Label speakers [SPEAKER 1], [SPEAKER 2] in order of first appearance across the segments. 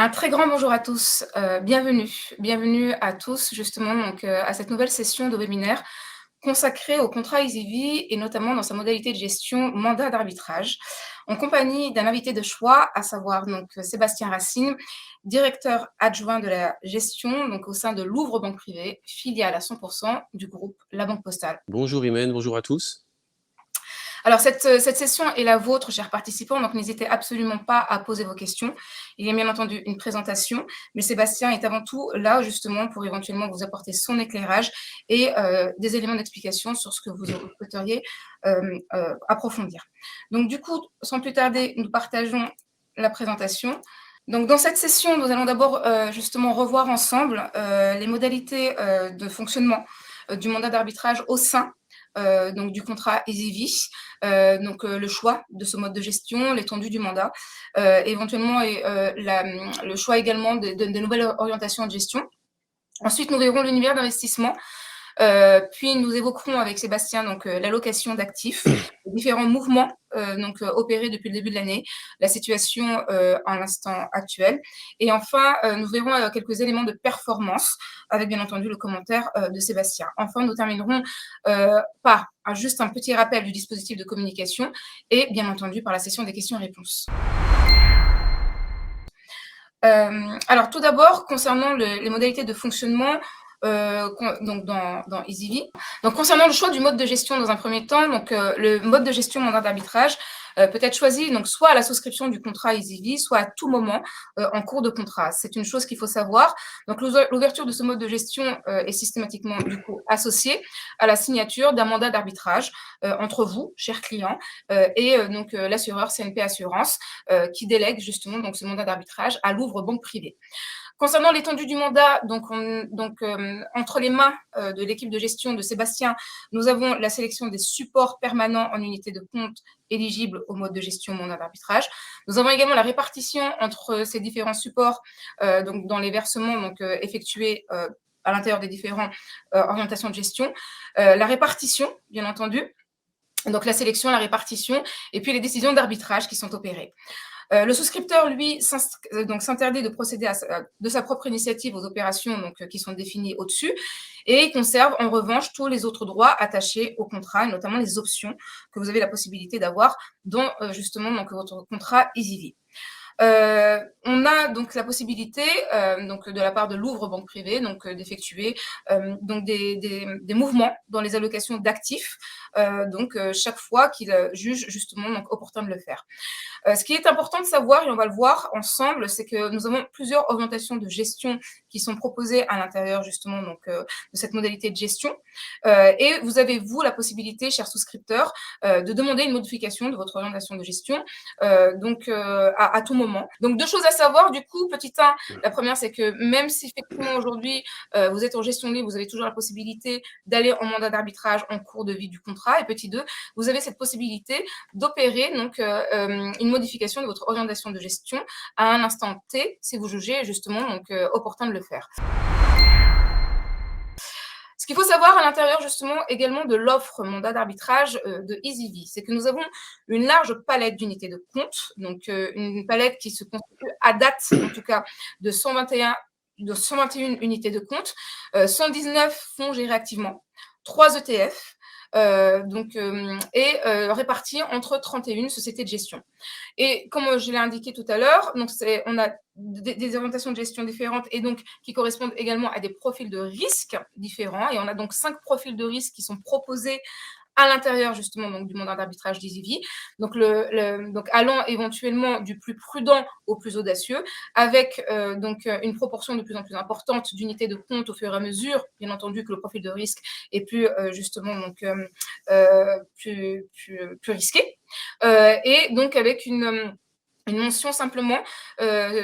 [SPEAKER 1] Un très grand bonjour à tous, bienvenue. Bienvenue à tous justement à cette nouvelle session de webinaire consacrée au contrat EasyV et notamment dans sa modalité de gestion mandat d'arbitrage, en compagnie d'un invité de choix, à savoir Sébastien Racine, directeur adjoint de la gestion au sein de Louvre Banque Privée, filiale à 100 du groupe La Banque Postale.
[SPEAKER 2] Bonjour Imen, bonjour à tous.
[SPEAKER 1] Alors cette session est la vôtre, chers participants, donc n'hésitez absolument pas à poser vos questions. Il y a bien entendu une présentation, mais Sébastien est avant tout là justement pour éventuellement vous apporter son éclairage et des éléments d'explication sur ce que vous souhaiteriez approfondir. Donc du coup, sans plus tarder, nous partageons la présentation. Donc dans cette session, nous allons d'abord justement revoir ensemble les modalités de fonctionnement du mandat d'arbitrage au sein du contrat EasyV, le choix de ce mode de gestion, l'étendue du mandat, éventuellement le choix également de nouvelles orientations de gestion. Ensuite, nous verrons l'univers d'investissement. Puis nous évoquerons avec Sébastien l'allocation d'actifs, les différents mouvements opérés depuis le début de l'année, la situation en l'instant actuel. Et enfin, nous verrons quelques éléments de performance avec bien entendu le commentaire de Sébastien. Enfin, nous terminerons par juste un petit rappel du dispositif de communication et bien entendu par la session des questions-réponses. Alors tout d'abord, concernant les modalités de fonctionnement, dans EasyV. Donc, concernant le choix du mode de gestion dans un premier temps, le mode de gestion mandat d'arbitrage peut être choisi soit à la souscription du contrat EasyV, soit à tout moment en cours de contrat. C'est une chose qu'il faut savoir. Donc, l'ouverture de ce mode de gestion est systématiquement du coup associée à la signature d'un mandat d'arbitrage entre vous, chers clients, et l'assureur CNP Assurance qui délègue justement ce mandat d'arbitrage à Louvre Banque Privée. Concernant l'étendue du mandat, entre les mains de l'équipe de gestion de Sébastien, nous avons la sélection des supports permanents en unité de compte éligibles au mode de gestion mandat d'arbitrage. Nous avons également la répartition entre ces différents supports dans les versements effectués à l'intérieur des différentes orientations de gestion. La répartition, bien entendu, donc la sélection, la répartition, et puis les décisions d'arbitrage qui sont opérées. Le souscripteur, lui, s'interdit de procéder de sa propre initiative aux opérations qui sont définies au-dessus et il conserve en revanche tous les autres droits attachés au contrat, et notamment les options que vous avez la possibilité d'avoir dans votre contrat EasyV. On a donc la possibilité, de la part de Louvre Banque Privée, d'effectuer des mouvements dans les allocations d'actifs, chaque fois qu'il juge justement opportun de le faire. Ce qui est important de savoir, et on va le voir ensemble, c'est que nous avons plusieurs orientations de gestion qui sont proposées à l'intérieur justement de cette modalité de gestion. Et vous avez, vous, la possibilité, chers souscripteurs, de demander une modification de votre orientation de gestion à tout moment. Donc, deux choses à savoir, du coup, petit 1, la première, c'est que même si effectivement aujourd'hui, vous êtes en gestion libre, vous avez toujours la possibilité d'aller en mandat d'arbitrage en cours de vie du contrat. Et petit 2, vous avez cette possibilité d'opérer une modification de votre orientation de gestion à un instant T, si vous jugez justement opportun de le faire. Ce qu'il faut savoir à l'intérieur justement également de l'offre mandat d'arbitrage de EasyV, c'est que nous avons une large palette d'unités de compte, une palette qui se constitue à date en tout cas de 121 unités de compte, 119 fonds gérés activement, 3 ETF, répartis entre 31 sociétés de gestion. Et comme je l'ai indiqué tout à l'heure, on a des orientations de gestion différentes et qui correspondent également à des profils de risque différents. Et on a 5 profils de risque qui sont proposés à l'intérieur justement du mandat d'arbitrage d'EasyV, allant éventuellement du plus prudent au plus audacieux, avec une proportion de plus en plus importante d'unités de compte au fur et à mesure, bien entendu que le profil de risque est plus plus risqué, et donc avec une mention simplement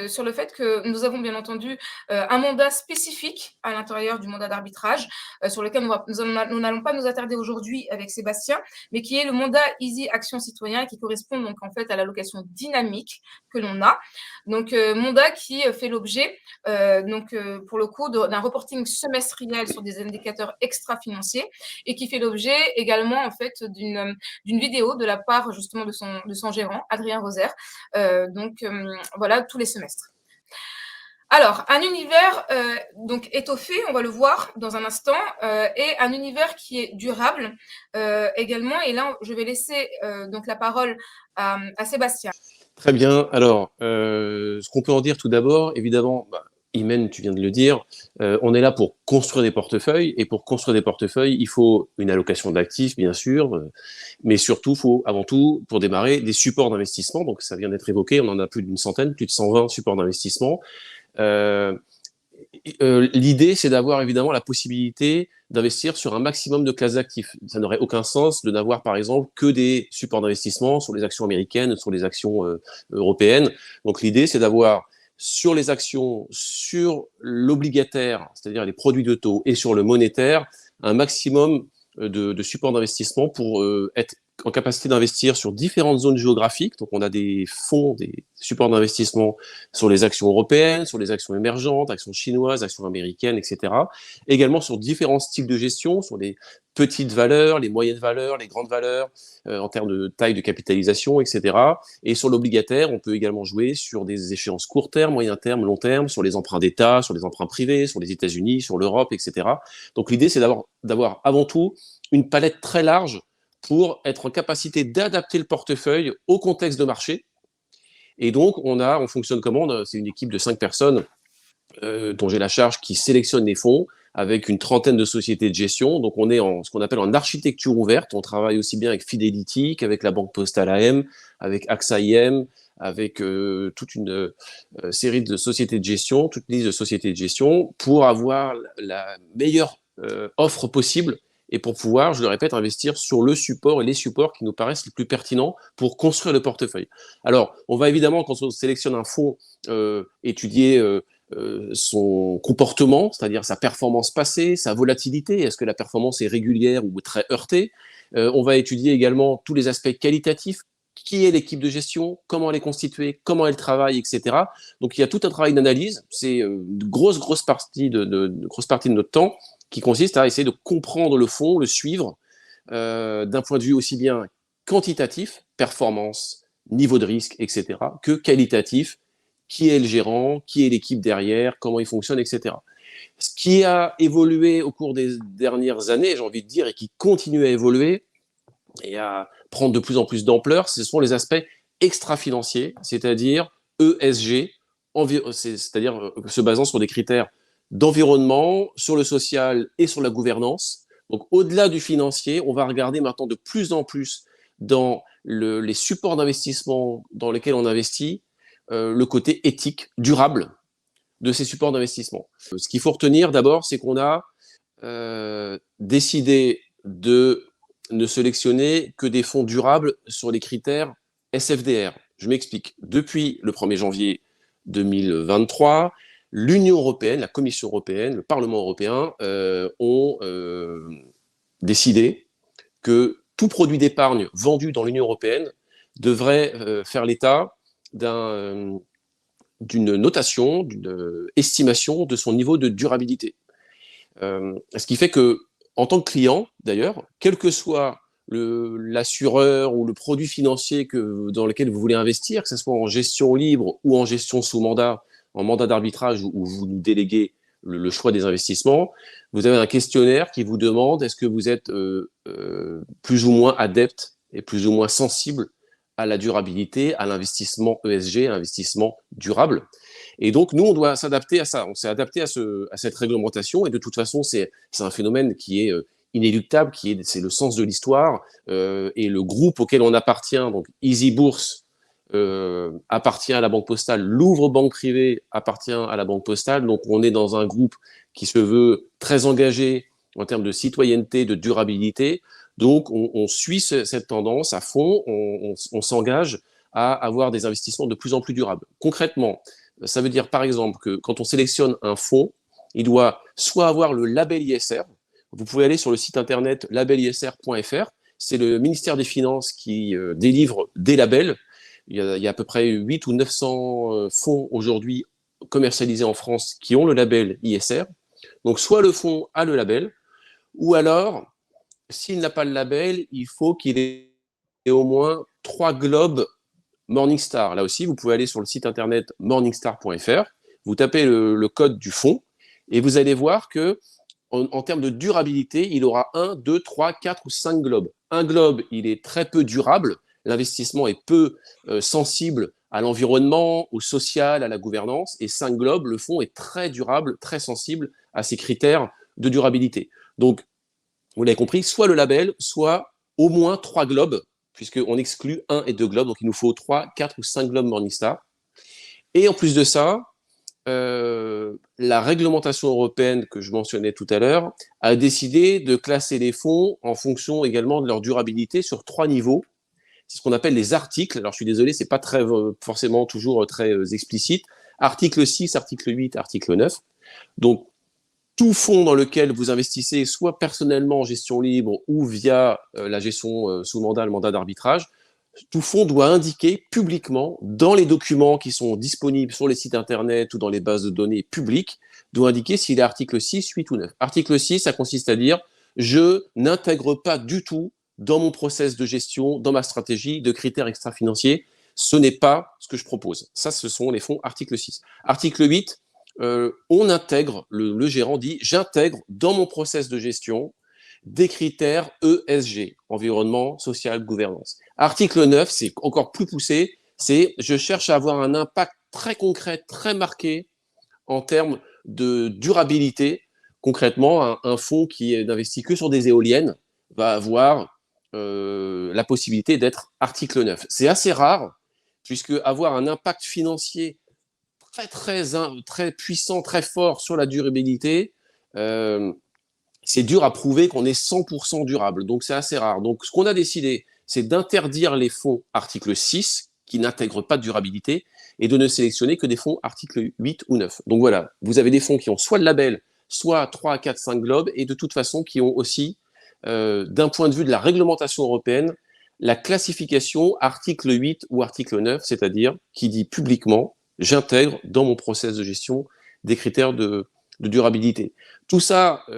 [SPEAKER 1] sur le fait que nous avons bien entendu un mandat spécifique à l'intérieur du mandat d'arbitrage sur lequel nous n'allons pas nous attarder aujourd'hui avec Sébastien, mais qui est le mandat Easy Action Citoyen qui correspond en fait à l'allocation dynamique que l'on a. Mandat qui fait l'objet pour le coup d'un reporting semestriel sur des indicateurs extra-financiers et qui fait l'objet également en fait d'une vidéo de la part justement de son gérant, Adrien Rosaire, voilà, tous les semestres. Alors, un univers donc étoffé, on va le voir dans un instant, et un univers qui est durable également. Et là, je vais laisser donc la parole à Sébastien.
[SPEAKER 2] Très bien. Alors, ce qu'on peut en dire tout d'abord, évidemment, Imen, tu viens de le dire, on est là pour construire des portefeuilles, et pour construire des portefeuilles, il faut une allocation d'actifs, bien sûr, mais surtout, il faut avant tout, pour démarrer, des supports d'investissement. Donc, ça vient d'être évoqué, on en a plus d'une centaine, plus de 120 supports d'investissement. Euh, L'idée, c'est d'avoir évidemment la possibilité d'investir sur un maximum de classes d'actifs. Ça n'aurait aucun sens de n'avoir, par exemple, que des supports d'investissement sur les actions américaines, sur les actions européennes. Donc l'idée, c'est d'avoir sur les actions, sur l'obligataire, c'est-à-dire les produits de taux, et sur le monétaire, un maximum de supports d'investissement pour être en capacité d'investir sur différentes zones géographiques. Donc on a des fonds, des supports d'investissement sur les actions européennes, sur les actions émergentes, actions chinoises, actions américaines, etc. Également sur différents styles de gestion, sur les petites valeurs, les moyennes valeurs, les grandes valeurs, en termes de taille de capitalisation, etc. Et sur l'obligataire, on peut également jouer sur des échéances court terme, moyen terme, long terme, sur les emprunts d'État, sur les emprunts privés, sur les États-Unis, sur l'Europe, etc. Donc l'idée, c'est d'avoir avant tout une palette très large pour être en capacité d'adapter le portefeuille au contexte de marché. Et donc, on fonctionne comment? C'est une équipe de 5 personnes dont j'ai la charge qui sélectionne les fonds avec une trentaine de sociétés de gestion. Donc, on est en ce qu'on appelle en architecture ouverte. On travaille aussi bien avec Fidelity qu'avec la Banque Postale AM, avec AXA IM, avec toute une série de sociétés de gestion, toute liste de sociétés de gestion, pour avoir la meilleure offre possible et pour pouvoir, je le répète, investir sur le support et les supports qui nous paraissent les plus pertinents pour construire le portefeuille. Alors, on va évidemment, quand on sélectionne un fonds, étudier son comportement, c'est-à-dire sa performance passée, sa volatilité, est-ce que la performance est régulière ou très heurtée. On va étudier également tous les aspects qualitatifs, qui est l'équipe de gestion, comment elle est constituée, comment elle travaille, etc. Donc il y a tout un travail d'analyse, c'est une grosse partie grosse partie de notre temps qui consiste à essayer de comprendre le fond, le suivre, d'un point de vue aussi bien quantitatif, performance, niveau de risque, etc., que qualitatif, qui est le gérant, qui est l'équipe derrière, comment il fonctionne, etc. Ce qui a évolué au cours des dernières années, j'ai envie de dire, et qui continue à évoluer et à prendre de plus en plus d'ampleur, ce sont les aspects extra-financiers, c'est-à-dire ESG, c'est-à-dire se basant sur des critères d'environnement, sur le social et sur la gouvernance. Donc au-delà du financier, on va regarder maintenant de plus en plus dans les supports d'investissement dans lesquels on investit, le côté éthique, durable de ces supports d'investissement. Ce qu'il faut retenir d'abord, c'est qu'on a décidé de ne sélectionner que des fonds durables sur les critères SFDR. Je m'explique. Depuis le 1er janvier 2023, l'Union européenne, la Commission européenne, le Parlement européen ont décidé que tout produit d'épargne vendu dans l'Union européenne devrait faire l'état d'une notation, d'une estimation de son niveau de durabilité. Ce qui fait que, en tant que client, d'ailleurs, quel que soit l'assureur ou le produit financier dans lequel vous voulez investir, que ce soit en gestion libre ou en gestion sous mandat, en mandat d'arbitrage où vous nous déléguez le choix des investissements, vous avez un questionnaire qui vous demande est-ce que vous êtes plus ou moins adepte et plus ou moins sensible à la durabilité, à l'investissement ESG, à l'investissement durable. Et donc, nous, on doit s'adapter à ça. On s'est adapté à cette réglementation. Et de toute façon, c'est un phénomène qui est inéluctable, c'est le sens de l'histoire. Et le groupe auquel on appartient, donc Easy Bourse, appartient à la Banque Postale. Louvre Banque Privée appartient à la Banque Postale. Donc, on est dans un groupe qui se veut très engagé en termes de citoyenneté, de durabilité. Donc, on suit cette tendance à fond. On s'engage à avoir des investissements de plus en plus durables. Concrètement, ça veut dire, par exemple, que quand on sélectionne un fonds, il doit soit avoir le label ISR. Vous pouvez aller sur le site internet labelisr.fr. C'est le ministère des Finances qui délivre des labels. Il y a à peu près 8 ou 900 fonds aujourd'hui commercialisés en France qui ont le label ISR. Donc, soit le fonds a le label, ou alors, s'il n'a pas le label, il faut qu'il ait au moins 3 globes Morningstar. Là aussi, vous pouvez aller sur le site internet morningstar.fr, vous tapez le code du fonds et vous allez voir que en termes de durabilité, il aura 1, 2, 3, 4 ou 5 globes. Un globe, il est très peu durable. L'investissement est peu sensible à l'environnement, au social, à la gouvernance. Et 5 globes, le fonds est très durable, très sensible à ces critères de durabilité. Donc, vous l'avez compris, soit le label, soit au moins 3 globes, puisqu'on exclut 1 et 2 globes. Donc, il nous faut 3, 4 ou 5 globes Morningstar. Et en plus de ça, la réglementation européenne que je mentionnais tout à l'heure a décidé de classer les fonds en fonction également de leur durabilité sur 3 niveaux. C'est ce qu'on appelle les articles. Alors, je suis désolé, c'est pas très, forcément toujours très explicite. Article 6, article 8, article 9. Donc, tout fonds dans lequel vous investissez, soit personnellement en gestion libre ou via la gestion sous mandat, le mandat d'arbitrage, tout fonds doit indiquer publiquement dans les documents qui sont disponibles sur les sites internet ou dans les bases de données publiques, doit indiquer s'il est article 6, 8 ou 9. Article 6, ça consiste à dire je n'intègre pas du tout dans mon process de gestion, dans ma stratégie, de critères extra-financiers. Ce n'est pas ce que je propose. Ça, ce sont les fonds article 6. Article 8, on intègre, le gérant dit j'intègre dans mon process de gestion des critères ESG, environnement, social, gouvernance. Article 9, c'est encore plus poussé, c'est je cherche à avoir un impact très concret, très marqué en termes de durabilité. Concrètement, un fonds qui n'investit que sur des éoliennes va avoir la possibilité d'être article 9. C'est assez rare, puisque avoir un impact financier très puissant, très fort sur la durabilité, c'est dur à prouver qu'on est 100% durable. Donc, c'est assez rare. Donc, ce qu'on a décidé, c'est d'interdire les fonds article 6 qui n'intègrent pas de durabilité et de ne sélectionner que des fonds article 8 ou 9. Donc, voilà, vous avez des fonds qui ont soit le label, soit 3, 4, 5 globes et de toute façon qui ont aussi, d'un point de vue de la réglementation européenne, la classification article 8 ou article 9, c'est-à-dire qui dit publiquement j'intègre dans mon process de gestion des critères de durabilité. Tout ça, vous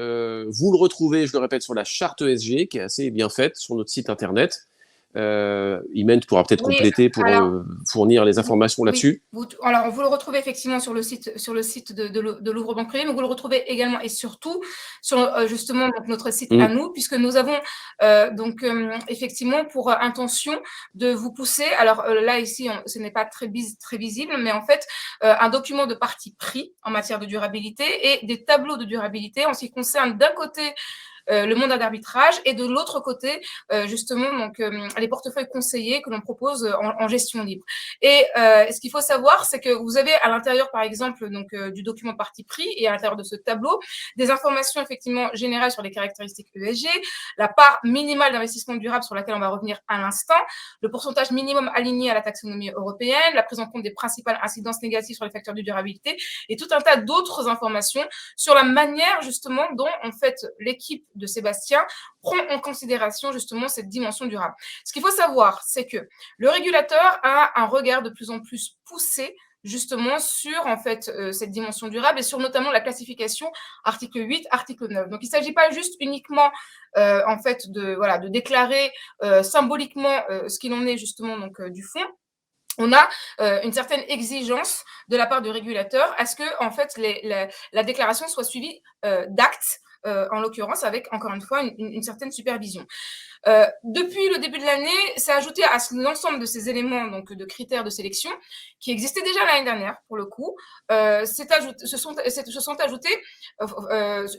[SPEAKER 2] le retrouvez, je le répète, sur la charte ESG, qui est assez bien faite sur notre site internet. Imen pourra peut-être
[SPEAKER 1] Oui,
[SPEAKER 2] compléter pour
[SPEAKER 1] alors,
[SPEAKER 2] fournir les informations
[SPEAKER 1] oui,
[SPEAKER 2] là-dessus.
[SPEAKER 1] alors vous le retrouvez effectivement sur le site de Louvre-Banque Privée, mais vous le retrouvez également et surtout sur justement donc, notre site à nous, puisque nous avons effectivement pour intention de vous pousser. Alors là ici, ce n'est pas très visible, mais en fait un document de parti pris en matière de durabilité et des tableaux de durabilité en ce qui concerne d'un côté le mandat d'arbitrage et de l'autre côté justement donc les portefeuilles conseillés que l'on propose en gestion libre. Et ce qu'il faut savoir, c'est que vous avez à l'intérieur par exemple donc du document de parti pris et à l'intérieur de ce tableau des informations effectivement générales sur les caractéristiques ESG, la part minimale d'investissement durable sur laquelle on va revenir à l'instant, le pourcentage minimum aligné à la taxonomie européenne, la prise en compte des principales incidences négatives sur les facteurs de durabilité et tout un tas d'autres informations sur la manière justement dont en fait l'équipe de Sébastien prend en considération justement cette dimension durable. Ce qu'il faut savoir, c'est que le régulateur a un regard de plus en plus poussé justement sur en fait cette dimension durable et sur notamment la classification article 8, article 9. Donc il ne s'agit pas juste uniquement en fait de déclarer symboliquement ce qu'il en est justement donc du fonds. On a une certaine exigence de la part du régulateur à ce que en fait la déclaration soit suivie d'actes en l'occurrence avec, encore une fois, une certaine supervision. Depuis le début de l'année, c'est ajouté à l'ensemble de ces éléments donc, de critères de sélection qui existaient déjà l'année dernière, pour le coup, se sont ajoutés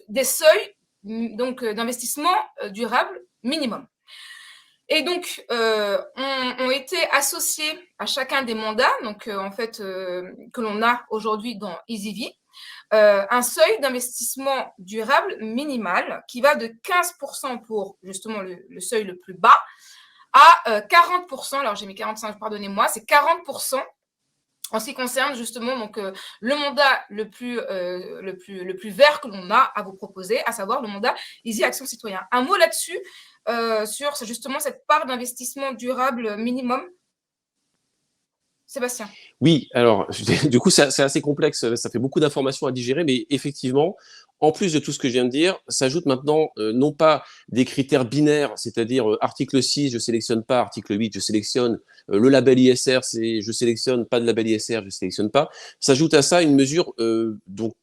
[SPEAKER 1] des seuils donc, d'investissement durable minimum. Et donc, ont été associés à chacun des mandats, donc en fait, que l'on a aujourd'hui dans EasyV, un seuil d'investissement durable minimal qui va de 15% pour justement le seuil le plus bas à 40%, alors j'ai mis 45, pardonnez-moi, c'est 40% en ce qui concerne justement donc, le mandat le plus vert que l'on a à vous proposer, à savoir le mandat Easy Action Citoyen. Un mot là-dessus, sur justement cette part d'investissement durable minimum. Sébastien.
[SPEAKER 2] Oui, alors, du coup, c'est assez complexe, ça fait beaucoup d'informations à digérer, mais effectivement, en plus de tout ce que je viens de dire, s'ajoutent maintenant non pas des critères binaires, c'est-à-dire article 6, je sélectionne pas, article 8, je sélectionne, le label ISR, c'est je sélectionne, pas de label ISR, je sélectionne pas. S'ajoute à ça une mesure, donc,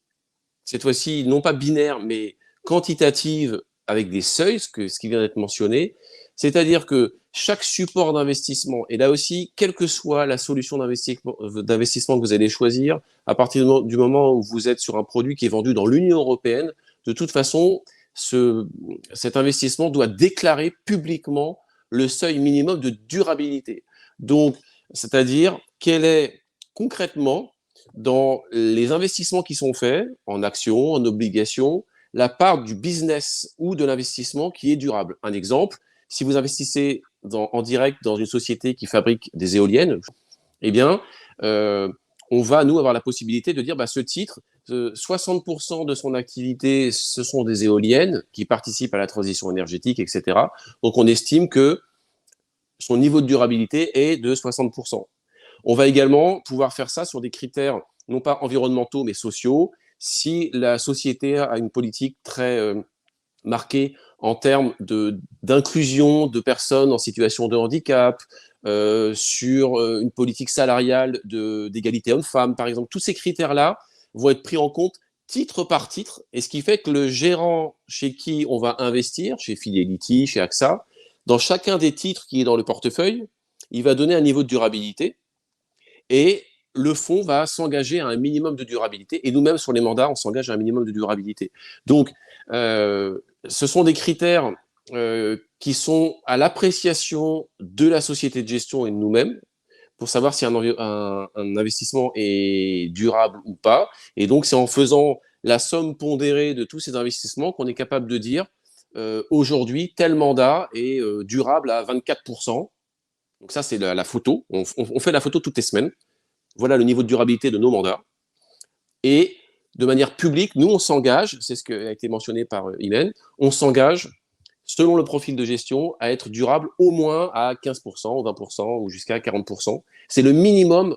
[SPEAKER 2] cette fois-ci, non pas binaire, mais quantitative, avec des seuils, ce qui vient d'être mentionné, c'est-à-dire que chaque support d'investissement, et là aussi, quelle que soit la solution d'investissement que vous allez choisir, à partir du moment où vous êtes sur un produit qui est vendu dans l'Union européenne, de toute façon, cet investissement doit déclarer publiquement le seuil minimum de durabilité. Donc, c'est-à-dire, quel est concrètement, dans les investissements qui sont faits, en actions, en obligations, la part du business ou de l'investissement qui est durable. Un exemple, si vous investissez en direct dans une société qui fabrique des éoliennes, eh bien, on va, nous, avoir la possibilité de dire, bah, ce titre, 60% de son activité, ce sont des éoliennes qui participent à la transition énergétique, etc. Donc, on estime que son niveau de durabilité est de 60%. On va également pouvoir faire ça sur des critères non pas environnementaux, mais sociaux. Si la société a une politique très marquée en termes d'inclusion de personnes en situation de handicap, sur une politique salariale d'égalité homme-femme, par exemple, tous ces critères-là vont être pris en compte titre par titre, et ce qui fait que le gérant chez qui on va investir, chez Fidelity, chez AXA, dans chacun des titres qui est dans le portefeuille, il va donner un niveau de durabilité, et le fonds va s'engager à un minimum de durabilité. Et nous-mêmes, sur les mandats, on s'engage à un minimum de durabilité. Donc, ce sont des critères qui sont à l'appréciation de la société de gestion et de nous-mêmes pour savoir si un investissement est durable ou pas. Et donc, c'est en faisant la somme pondérée de tous ces investissements qu'on est capable de dire aujourd'hui, tel mandat est durable à 24%. Donc ça, c'est la photo. On fait la photo toutes les semaines. Voilà le niveau de durabilité de nos mandats. Et de manière publique, nous, on s'engage, c'est ce qui a été mentionné par Hélène, on s'engage, selon le profil de gestion, à être durable au moins à 15%, ou 20%, ou jusqu'à 40%. C'est le minimum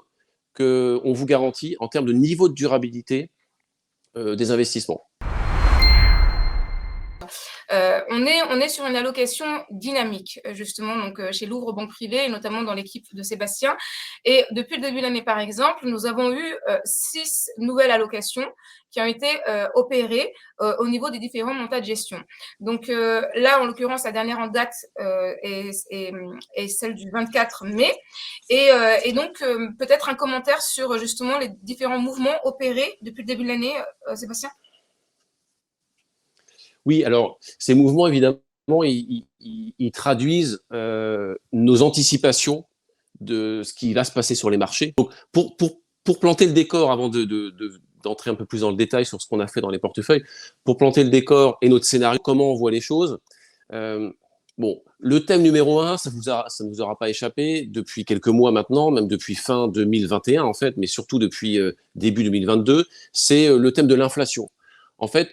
[SPEAKER 2] qu'on vous garantit en termes de niveau de durabilité des investissements.
[SPEAKER 1] On est sur une allocation dynamique, justement, donc chez Louvre Banque Privée, et notamment dans l'équipe de Sébastien. Et depuis le début de l'année, par exemple, nous avons eu 6 nouvelles allocations qui ont été opérées au niveau des différents mandats de gestion. Donc là, en l'occurrence, la dernière en date est celle du 24 mai. Et donc, peut-être un commentaire sur justement les différents mouvements opérés depuis le début de l'année, Sébastien?
[SPEAKER 2] Oui, alors ces mouvements, évidemment, ils traduisent nos anticipations de ce qui va se passer sur les marchés. Donc, pour planter le décor, avant d'entrer un peu plus dans le détail sur ce qu'on a fait dans les portefeuilles, pour planter le décor et notre scénario, comment on voit les choses, bon, le thème numéro 1, ça nous aura pas échappé depuis quelques mois maintenant, même depuis fin 2021 en fait, mais surtout depuis début 2022, c'est le thème de l'inflation. En fait,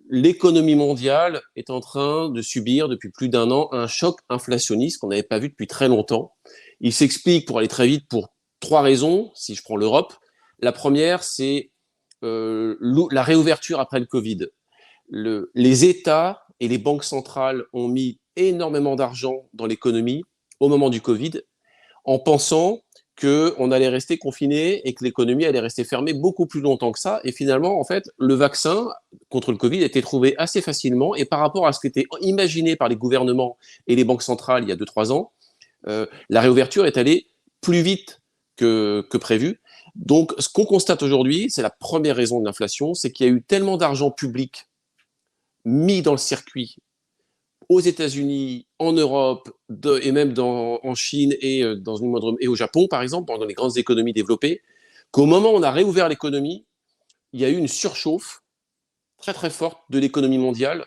[SPEAKER 2] l'économie mondiale est en train de subir depuis plus d'1 an un choc inflationniste qu'on n'avait pas vu depuis très longtemps. Il s'explique, pour aller très vite, pour 3 raisons, si je prends l'Europe. La première, c'est la réouverture après le Covid. Les États et les banques centrales ont mis énormément d'argent dans l'économie au moment du Covid, en pensant qu'on allait rester confiné et que l'économie allait rester fermée beaucoup plus longtemps que ça. Et finalement, en fait, le vaccin contre le Covid a été trouvé assez facilement. Et par rapport à ce qui était imaginé par les gouvernements et les banques centrales il y a 2-3 ans, la réouverture est allée plus vite que prévu. Donc, ce qu'on constate aujourd'hui, c'est la première raison de l'inflation, c'est qu'il y a eu tellement d'argent public mis dans le circuit aux États-Unis, en Europe, et même en Chine et, et au Japon, par exemple, dans les grandes économies développées, qu'au moment où on a réouvert l'économie, il y a eu une surchauffe très très forte de l'économie mondiale,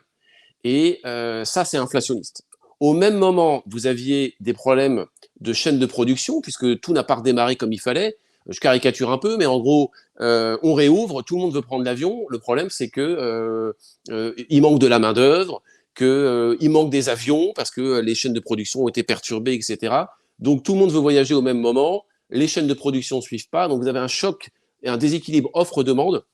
[SPEAKER 2] et ça, c'est inflationniste. Au même moment, vous aviez des problèmes de chaîne de production, puisque tout n'a pas redémarré comme il fallait. Je caricature un peu, mais en gros, on réouvre, tout le monde veut prendre l'avion. Le problème, c'est que il manque de la main-d'œuvre, qu'il manque des avions parce que les chaînes de production ont été perturbées, etc. Donc tout le monde veut voyager au même moment. les chaînes de production ne suivent pas, donc vous avez un choc et un déséquilibre offre-demande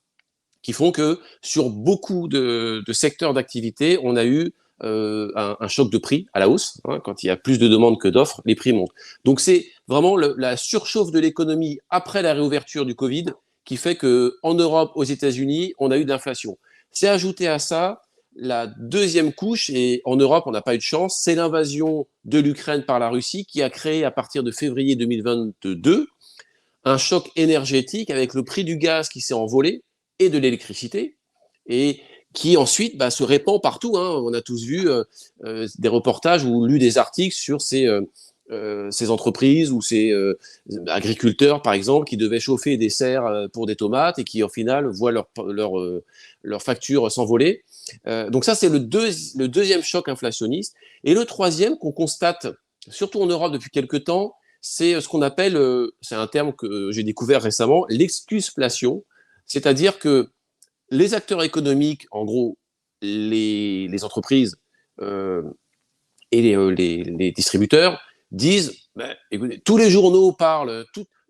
[SPEAKER 2] qui font que sur beaucoup de secteurs d'activité, on a eu un choc de prix à la hausse. Hein, quand il y a plus de demandes que d'offres, les prix montent. Donc c'est vraiment la surchauffe de l'économie après la réouverture du Covid qui fait qu'en Europe, aux États-Unis, on a eu de l'inflation. C'est ajouté à ça la deuxième couche, et en Europe, on n'a pas eu de chance, c'est l'invasion de l'Ukraine par la Russie qui a créé à partir de février 2022 un choc énergétique avec le prix du gaz qui s'est envolé et de l'électricité, et qui ensuite se répand partout. Hein. On a tous vu des reportages ou lu des articles sur ces entreprises ou ces agriculteurs, par exemple, qui devaient chauffer des serres pour des tomates et qui, au final, voient leur facture s'envoler. Donc ça, c'est le deuxième choc inflationniste. Et le troisième qu'on constate, surtout en Europe depuis quelques temps, c'est ce qu'on appelle, c'est un terme que j'ai découvert récemment, l'exclusflation, c'est-à-dire que les acteurs économiques, en gros, les entreprises et les distributeurs, disent, écoutez, tous les journaux parlent,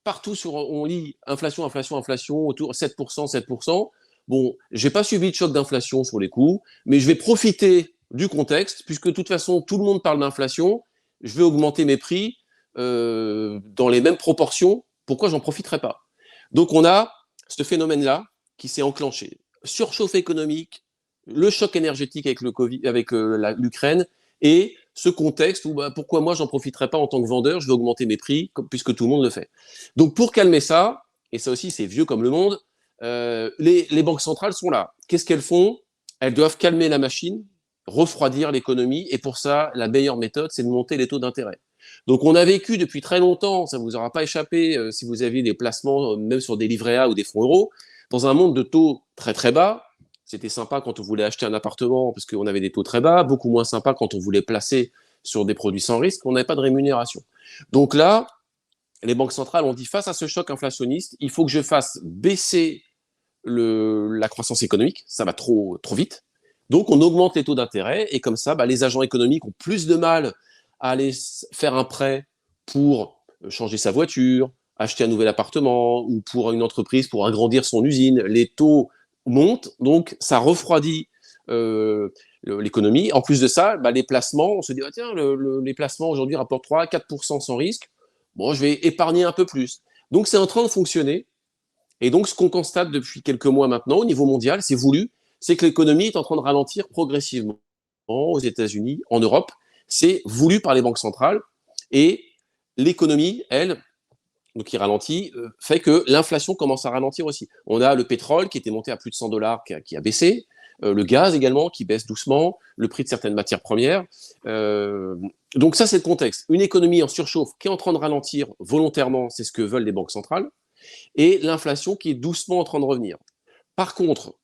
[SPEAKER 2] partout on lit inflation, inflation, inflation, autour 7%, 7%. Bon, j'ai pas subi de choc d'inflation sur les coûts, mais je vais profiter du contexte, puisque de toute façon, tout le monde parle d'inflation, je vais augmenter mes prix dans les mêmes proportions, pourquoi j'en profiterais pas? Donc on a ce phénomène-là qui s'est enclenché. Surchauffe économique, le choc énergétique avec le Covid, avec l'Ukraine, et ce contexte où pourquoi moi j'en profiterais pas en tant que vendeur, je vais augmenter mes prix puisque tout le monde le fait. Donc pour calmer ça, et ça aussi c'est vieux comme le monde, les banques centrales sont là. Qu'est-ce qu'elles font? Elles doivent calmer la machine, refroidir l'économie, et pour ça la meilleure méthode c'est de monter les taux d'intérêt. Donc on a vécu depuis très longtemps, ça ne vous aura pas échappé si vous avez des placements même sur des livrets A ou des fonds euros, dans un monde de taux très très bas. C'était sympa quand on voulait acheter un appartement parce qu'on avait des taux très bas, beaucoup moins sympa quand on voulait placer sur des produits sans risque, on n'avait pas de rémunération. Donc là, les banques centrales ont dit, face à ce choc inflationniste, il faut que je fasse baisser la croissance économique, ça va trop vite. Donc on augmente les taux d'intérêt, et comme ça, les agents économiques ont plus de mal à aller faire un prêt pour changer sa voiture, acheter un nouvel appartement, ou pour une entreprise pour agrandir son usine. Les taux montent, donc ça refroidit l'économie. En plus de ça, les placements, on se dit, tiens, les placements aujourd'hui rapportent 3-4% sans risque, bon, je vais épargner un peu plus. Donc c'est en train de fonctionner, et donc ce qu'on constate depuis quelques mois maintenant au niveau mondial, c'est voulu, c'est que l'économie est en train de ralentir progressivement aux États-Unis, en Europe, c'est voulu par les banques centrales, et l'économie, elle, donc qui ralentit, fait que l'inflation commence à ralentir aussi. On a le pétrole qui était monté à plus de $100 qui a baissé, le gaz également qui baisse doucement, le prix de certaines matières premières. Donc ça, c'est le contexte. Une économie en surchauffe qui est en train de ralentir volontairement, c'est ce que veulent les banques centrales, et l'inflation qui est doucement en train de revenir. Par contre,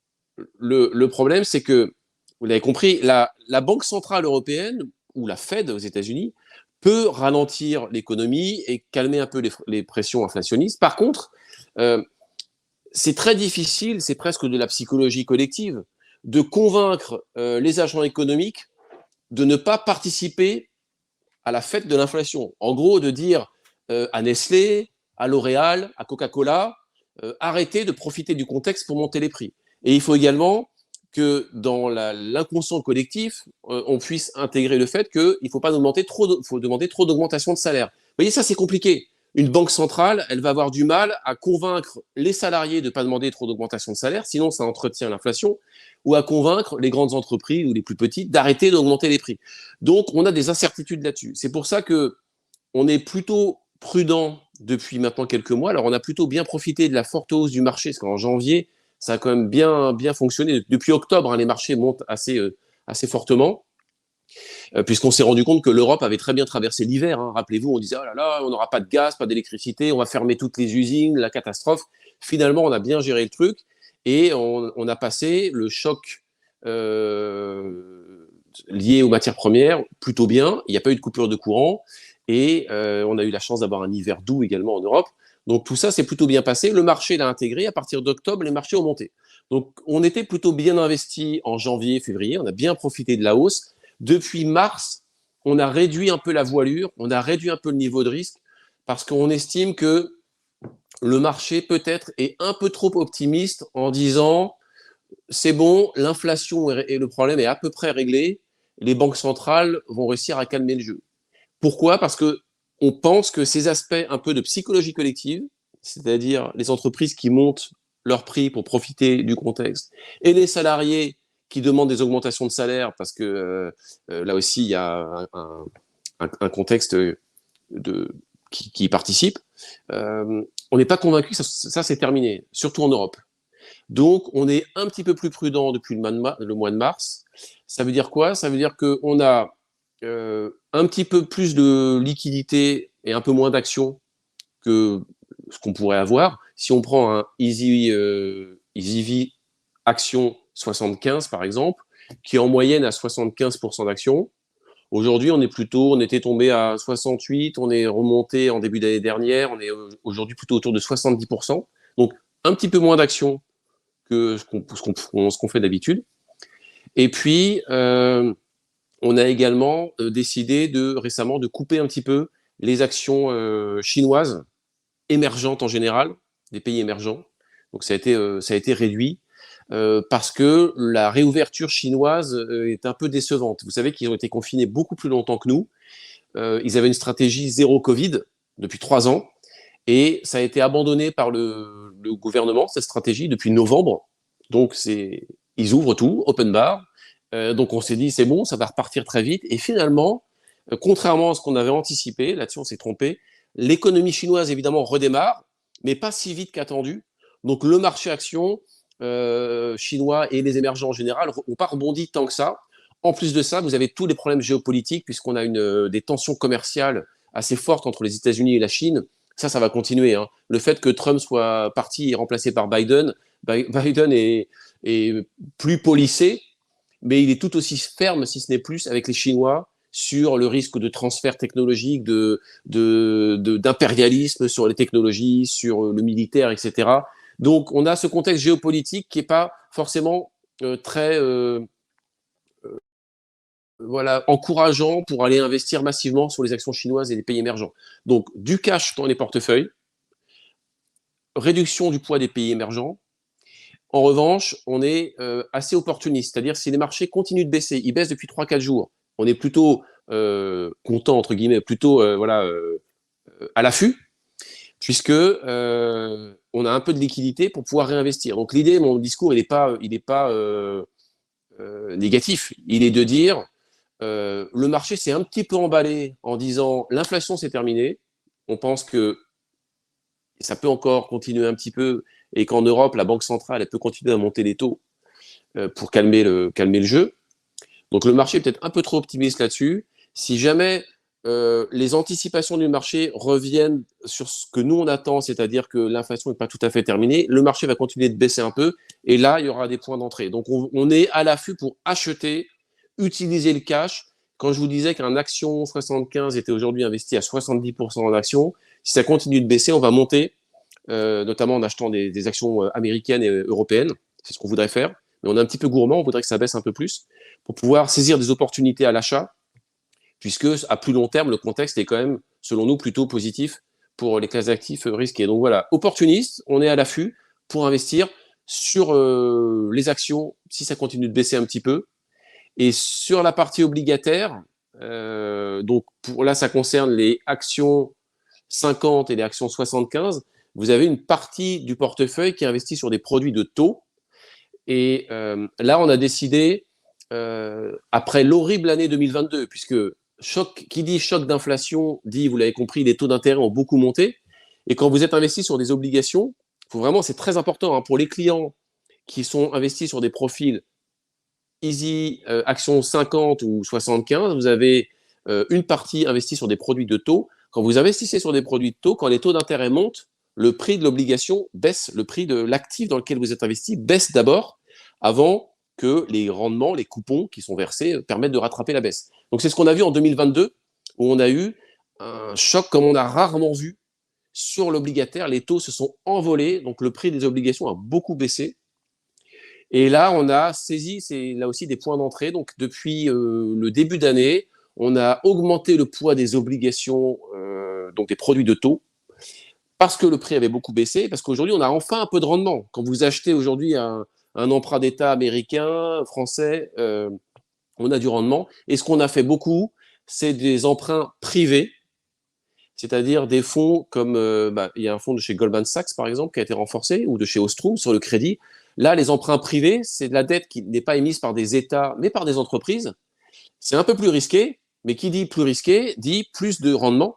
[SPEAKER 2] le problème, c'est que, vous l'avez compris, la Banque centrale européenne, ou la Fed aux États-Unis, peut ralentir l'économie et calmer un peu les pressions inflationnistes. Par contre, c'est très difficile, c'est presque de la psychologie collective, de convaincre les agents économiques de ne pas participer à la fête de l'inflation. En gros, de dire à Nestlé, à L'Oréal, à Coca-Cola, arrêtez de profiter du contexte pour monter les prix. Et il faut également que dans l'inconscient collectif, on puisse intégrer le fait qu'il ne faut pas demander trop d'augmentation de salaire. Vous voyez, ça c'est compliqué. Une banque centrale, elle va avoir du mal à convaincre les salariés de ne pas demander trop d'augmentation de salaire, sinon ça entretient l'inflation, ou à convaincre les grandes entreprises ou les plus petites d'arrêter d'augmenter les prix. Donc on a des incertitudes là-dessus. C'est pour ça qu'on est plutôt prudent depuis maintenant quelques mois. Alors on a plutôt bien profité de la forte hausse du marché, parce qu'en janvier, ça a quand même bien fonctionné. Depuis octobre, les marchés montent assez fortement, puisqu'on s'est rendu compte que l'Europe avait très bien traversé l'hiver. Rappelez-vous, on disait, oh là là, on n'aura pas de gaz, pas d'électricité, on va fermer toutes les usines, la catastrophe. Finalement, on a bien géré le truc, et on a passé le choc lié aux matières premières plutôt bien. Il n'y a pas eu de coupure de courant, et on a eu la chance d'avoir un hiver doux également en Europe. Donc tout ça s'est plutôt bien passé. Le marché l'a intégré. À partir d'octobre, les marchés ont monté. Donc on était plutôt bien investi en janvier, février. On a bien profité de la hausse. Depuis mars, on a réduit un peu la voilure, on a réduit un peu le niveau de risque, parce qu'on estime que le marché peut-être est un peu trop optimiste en disant c'est bon, l'inflation et le problème est à peu près réglé, les banques centrales vont réussir à calmer le jeu. Pourquoi? Parce que on pense que ces aspects un peu de psychologie collective, c'est-à-dire les entreprises qui montent leurs prix pour profiter du contexte, et les salariés qui demandent des augmentations de salaire, parce que là aussi il y a un contexte qui participe, on n'est pas convaincu que ça c'est terminé, surtout en Europe. Donc, on est un petit peu plus prudent depuis le mois de mars. Ça veut dire quoi? Ça veut dire qu'on a un petit peu plus de liquidité et un peu moins d'action que ce qu'on pourrait avoir. Si on prend un EasyV Action 75, par exemple, qui est en moyenne à 75% d'action, aujourd'hui, on était tombé à 68, on est remonté en début d'année dernière, on est aujourd'hui plutôt autour de 70%. Donc, un petit peu moins d'action que ce qu'on fait d'habitude. Et puis, on a également décidé récemment de couper un petit peu les actions chinoises, émergentes en général, des pays émergents. Donc ça a été réduit parce que la réouverture chinoise est un peu décevante. Vous savez qu'ils ont été confinés beaucoup plus longtemps que nous. Ils avaient une stratégie zéro Covid depuis 3 ans. Et ça a été abandonné par le gouvernement, cette stratégie, depuis novembre. Donc, ils ouvrent tout, open bar. Donc, on s'est dit, c'est bon, ça va repartir très vite. Et finalement, contrairement à ce qu'on avait anticipé, là-dessus, on s'est trompé, l'économie chinoise, évidemment, redémarre, mais pas si vite qu'attendu. Donc, le marché action chinois et les émergents en général n'ont pas rebondi tant que ça. En plus de ça, vous avez tous les problèmes géopolitiques, puisqu'on a des tensions commerciales assez fortes entre les États-Unis et la Chine. Ça va continuer. Hein. Le fait que Trump soit parti et remplacé par Biden, Biden est plus policé, mais il est tout aussi ferme, si ce n'est plus, avec les Chinois sur le risque de transfert technologique, d'impérialisme sur les technologies, sur le militaire, etc. Donc, on a ce contexte géopolitique qui n'est pas forcément très voilà, encourageant pour aller investir massivement sur les actions chinoises et les pays émergents. Donc, du cash dans les portefeuilles, réduction du poids des pays émergents. En revanche, on est assez opportuniste, c'est-à-dire si les marchés continuent de baisser, ils baissent depuis 3-4 jours, on est plutôt content, entre guillemets, plutôt à l'affût, puisque on a un peu de liquidité pour pouvoir réinvestir. Donc l'idée, mon discours, il n'est pas négatif, il est de dire le marché s'est un petit peu emballé en disant l'inflation c'est terminé, on pense que ça peut encore continuer un petit peu et qu'en Europe, la Banque centrale elle peut continuer à monter les taux pour calmer le jeu. Donc le marché est peut-être un peu trop optimiste là-dessus. Si jamais les anticipations du marché reviennent sur ce que nous on attend, c'est-à-dire que l'inflation n'est pas tout à fait terminée, le marché va continuer de baisser un peu et là il y aura des points d'entrée. Donc on est à l'affût pour acheter, utiliser le cash. Quand je vous disais qu'un action 75 était aujourd'hui investi à 70% en actions, si ça continue de baisser, on va monter, notamment en achetant des actions américaines et européennes. C'est ce qu'on voudrait faire. Mais on est un petit peu gourmand, on voudrait que ça baisse un peu plus pour pouvoir saisir des opportunités à l'achat, puisque à plus long terme, le contexte est quand même, selon nous, plutôt positif pour les classes d'actifs risquées. Donc voilà, opportuniste, on est à l'affût pour investir sur les actions si ça continue de baisser un petit peu. Et sur la partie obligataire, donc là, ça concerne les actions 50 et les actions 75. Vous avez une partie du portefeuille qui est investie sur des produits de taux. Et là, on a décidé, après l'horrible année 2022, puisque qui dit choc d'inflation, dit, vous l'avez compris, les taux d'intérêt ont beaucoup monté. Et quand vous êtes investi sur des obligations, c'est très important hein, pour les clients qui sont investis sur des profils Easy Action 50 ou 75, vous avez une partie investie sur des produits de taux. Quand vous investissez sur des produits de taux, quand les taux d'intérêt montent, le prix de l'obligation baisse, le prix de l'actif dans lequel vous êtes investi baisse d'abord, avant que les rendements, les coupons qui sont versés permettent de rattraper la baisse. Donc c'est ce qu'on a vu en 2022, où on a eu un choc comme on a rarement vu sur l'obligataire. Les taux se sont envolés, donc le prix des obligations a beaucoup baissé. Et là, on a saisi, c'est là aussi des points d'entrée. Donc, depuis le début d'année, on a augmenté le poids des obligations donc des produits de taux, parce que le prix avait beaucoup baissé, parce qu'aujourd'hui, on a enfin un peu de rendement. Quand vous achetez aujourd'hui un emprunt d'État américain, français, on a du rendement. Et ce qu'on a fait beaucoup, c'est des emprunts privés, c'est-à-dire des fonds comme, il y a un fonds de chez Goldman Sachs, par exemple, qui a été renforcé, ou de chez Ostrom sur le crédit. Là, les emprunts privés, c'est de la dette qui n'est pas émise par des États, mais par des entreprises. C'est un peu plus risqué, mais qui dit plus risqué, dit plus de rendement.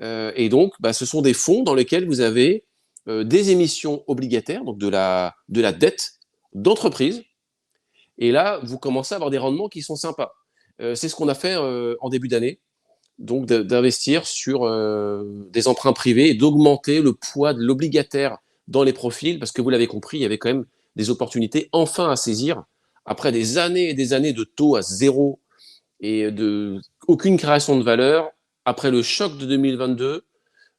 [SPEAKER 2] Et donc, ce sont des fonds dans lesquels vous avez des émissions obligataires, donc de la dette d'entreprise. Et là, vous commencez à avoir des rendements qui sont sympas. C'est ce qu'on a fait en début d'année, donc d'investir sur des emprunts privés et d'augmenter le poids de l'obligataire dans les profils, parce que vous l'avez compris, il y avait quand même des opportunités enfin à saisir, après des années et des années de taux à zéro et aucune création de valeur. Après le choc de 2022,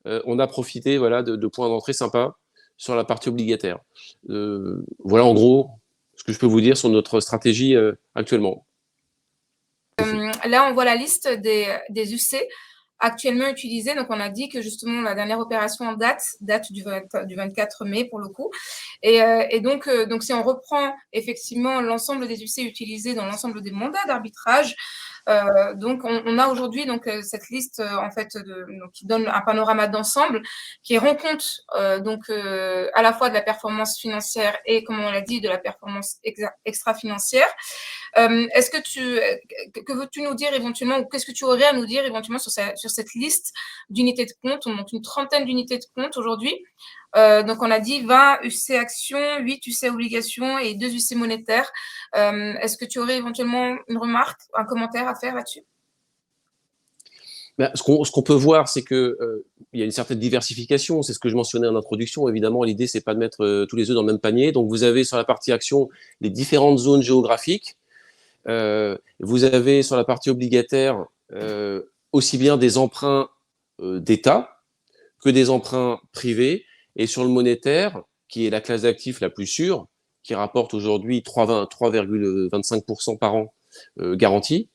[SPEAKER 2] on a profité de points d'entrée sympas sur la partie obligataire. Voilà en gros ce que je peux vous dire sur notre stratégie actuellement.
[SPEAKER 1] Là, on voit la liste des UC actuellement utilisés. Donc, on a dit que justement, la dernière opération en date du 24 mai pour le coup. Et donc, si on reprend effectivement l'ensemble des UC utilisés dans l'ensemble des mandats d'arbitrage, donc on a aujourd'hui cette liste en fait qui donne un panorama d'ensemble qui rend compte à la fois de la performance financière et, comme on l'a dit, de la performance extra-financière. Est-ce que veux-tu nous dire éventuellement, ou qu'est-ce que tu aurais à nous dire éventuellement sur cette liste d'unités de compte? On monte une trentaine d'unités de compte aujourd'hui. Donc, on a dit 20 UC actions, 8 UC obligations et 2 UC monétaires. Est-ce que tu aurais éventuellement une remarque, un commentaire à faire là-dessus?
[SPEAKER 2] Ce qu'on peut voir, c'est qu'il y a une certaine diversification. C'est ce que je mentionnais en introduction. Évidemment, l'idée, c'est pas de mettre tous les œufs dans le même panier. Donc, vous avez sur la partie action les différentes zones géographiques. Vous avez sur la partie obligataire aussi bien des emprunts d'État que des emprunts privés. Et sur le monétaire, qui est la classe d'actifs la plus sûre, qui rapporte aujourd'hui 3,25% par an garantie,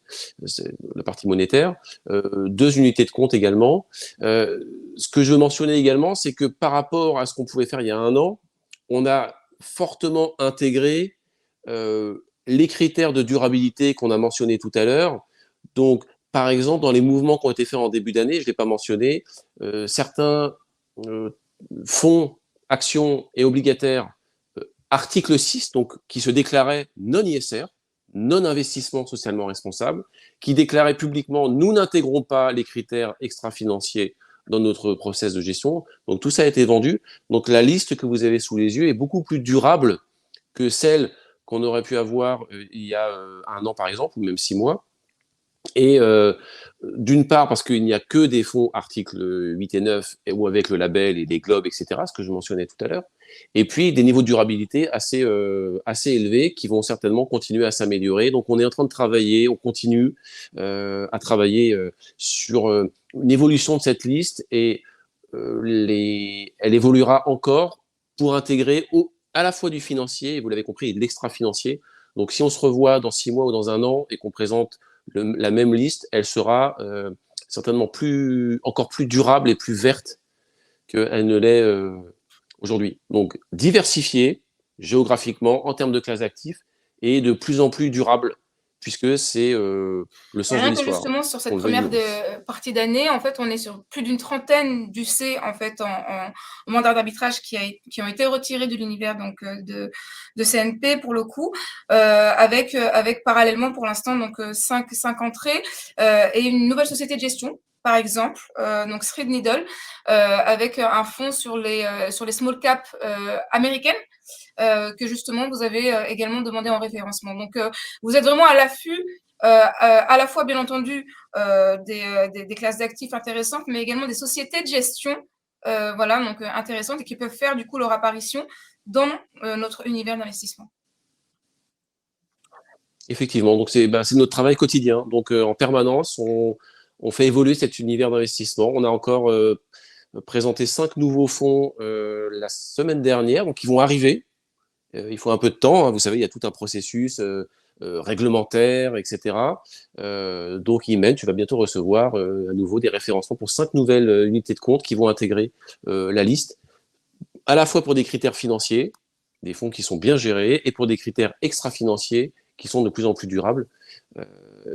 [SPEAKER 2] c'est la partie monétaire, 2 unités de compte également. Ce que je veux mentionner également, c'est que par rapport à ce qu'on pouvait faire il y a un an, on a fortement intégré les critères de durabilité qu'on a mentionnés tout à l'heure. Donc, par exemple, dans les mouvements qui ont été faits en début d'année, je ne l'ai pas mentionné, certains fonds, actions et obligataires, article 6, donc, qui se déclaraient non ISR, non-investissement socialement responsable, qui déclarait publiquement « nous n'intégrons pas les critères extra-financiers dans notre process de gestion ». Donc tout ça a été vendu. Donc la liste que vous avez sous les yeux est beaucoup plus durable que celle qu'on aurait pu avoir il y a un an par exemple, ou même 6 mois. Et d'une part, parce qu'il n'y a que des fonds articles 8 et 9, ou avec le label et les globes, etc., ce que je mentionnais tout à l'heure. Et puis, des niveaux de durabilité assez élevés qui vont certainement continuer à s'améliorer. Donc, on est en train de travailler, on continue à travailler sur une évolution de cette liste et elle évoluera encore pour intégrer à la fois du financier, et vous l'avez compris, et de l'extra-financier. Donc, si on se revoit dans 6 mois ou dans un an et qu'on présente la même liste, elle sera certainement encore plus durable et plus verte qu'elle ne l'est aujourd'hui. Donc, diversifiée géographiquement en termes de classes d'actifs et de plus en plus durable, puisque c'est le sens de l'histoire.
[SPEAKER 1] Justement, sur cette première partie d'année, en fait, on est sur plus d'une trentaine d'UC en fait, en mandat d'arbitrage qui ont été retirés de l'univers de CNP pour le coup, avec parallèlement pour l'instant 5 entrées et une nouvelle société de gestion. Par exemple, donc Thread Needle, avec un fonds sur les small caps américaines, que justement vous avez également demandé en référencement. Donc, vous êtes vraiment à l'affût, à la fois bien entendu des classes d'actifs intéressantes, mais également des sociétés de gestion, intéressantes et qui peuvent faire du coup leur apparition dans notre univers d'investissement.
[SPEAKER 2] Effectivement, donc c'est notre travail quotidien. Donc en permanence, on fait évoluer cet univers d'investissement. On a encore présenté 5 nouveaux fonds la semaine dernière, donc ils vont arriver. Il faut un peu de temps, hein. Vous savez, il y a tout un processus réglementaires, etc. Donc, Imen, tu vas bientôt recevoir à nouveau des référencements pour 5 nouvelles unités de compte qui vont intégrer la liste, à la fois pour des critères financiers, des fonds qui sont bien gérés, et pour des critères extra-financiers qui sont de plus en plus durables.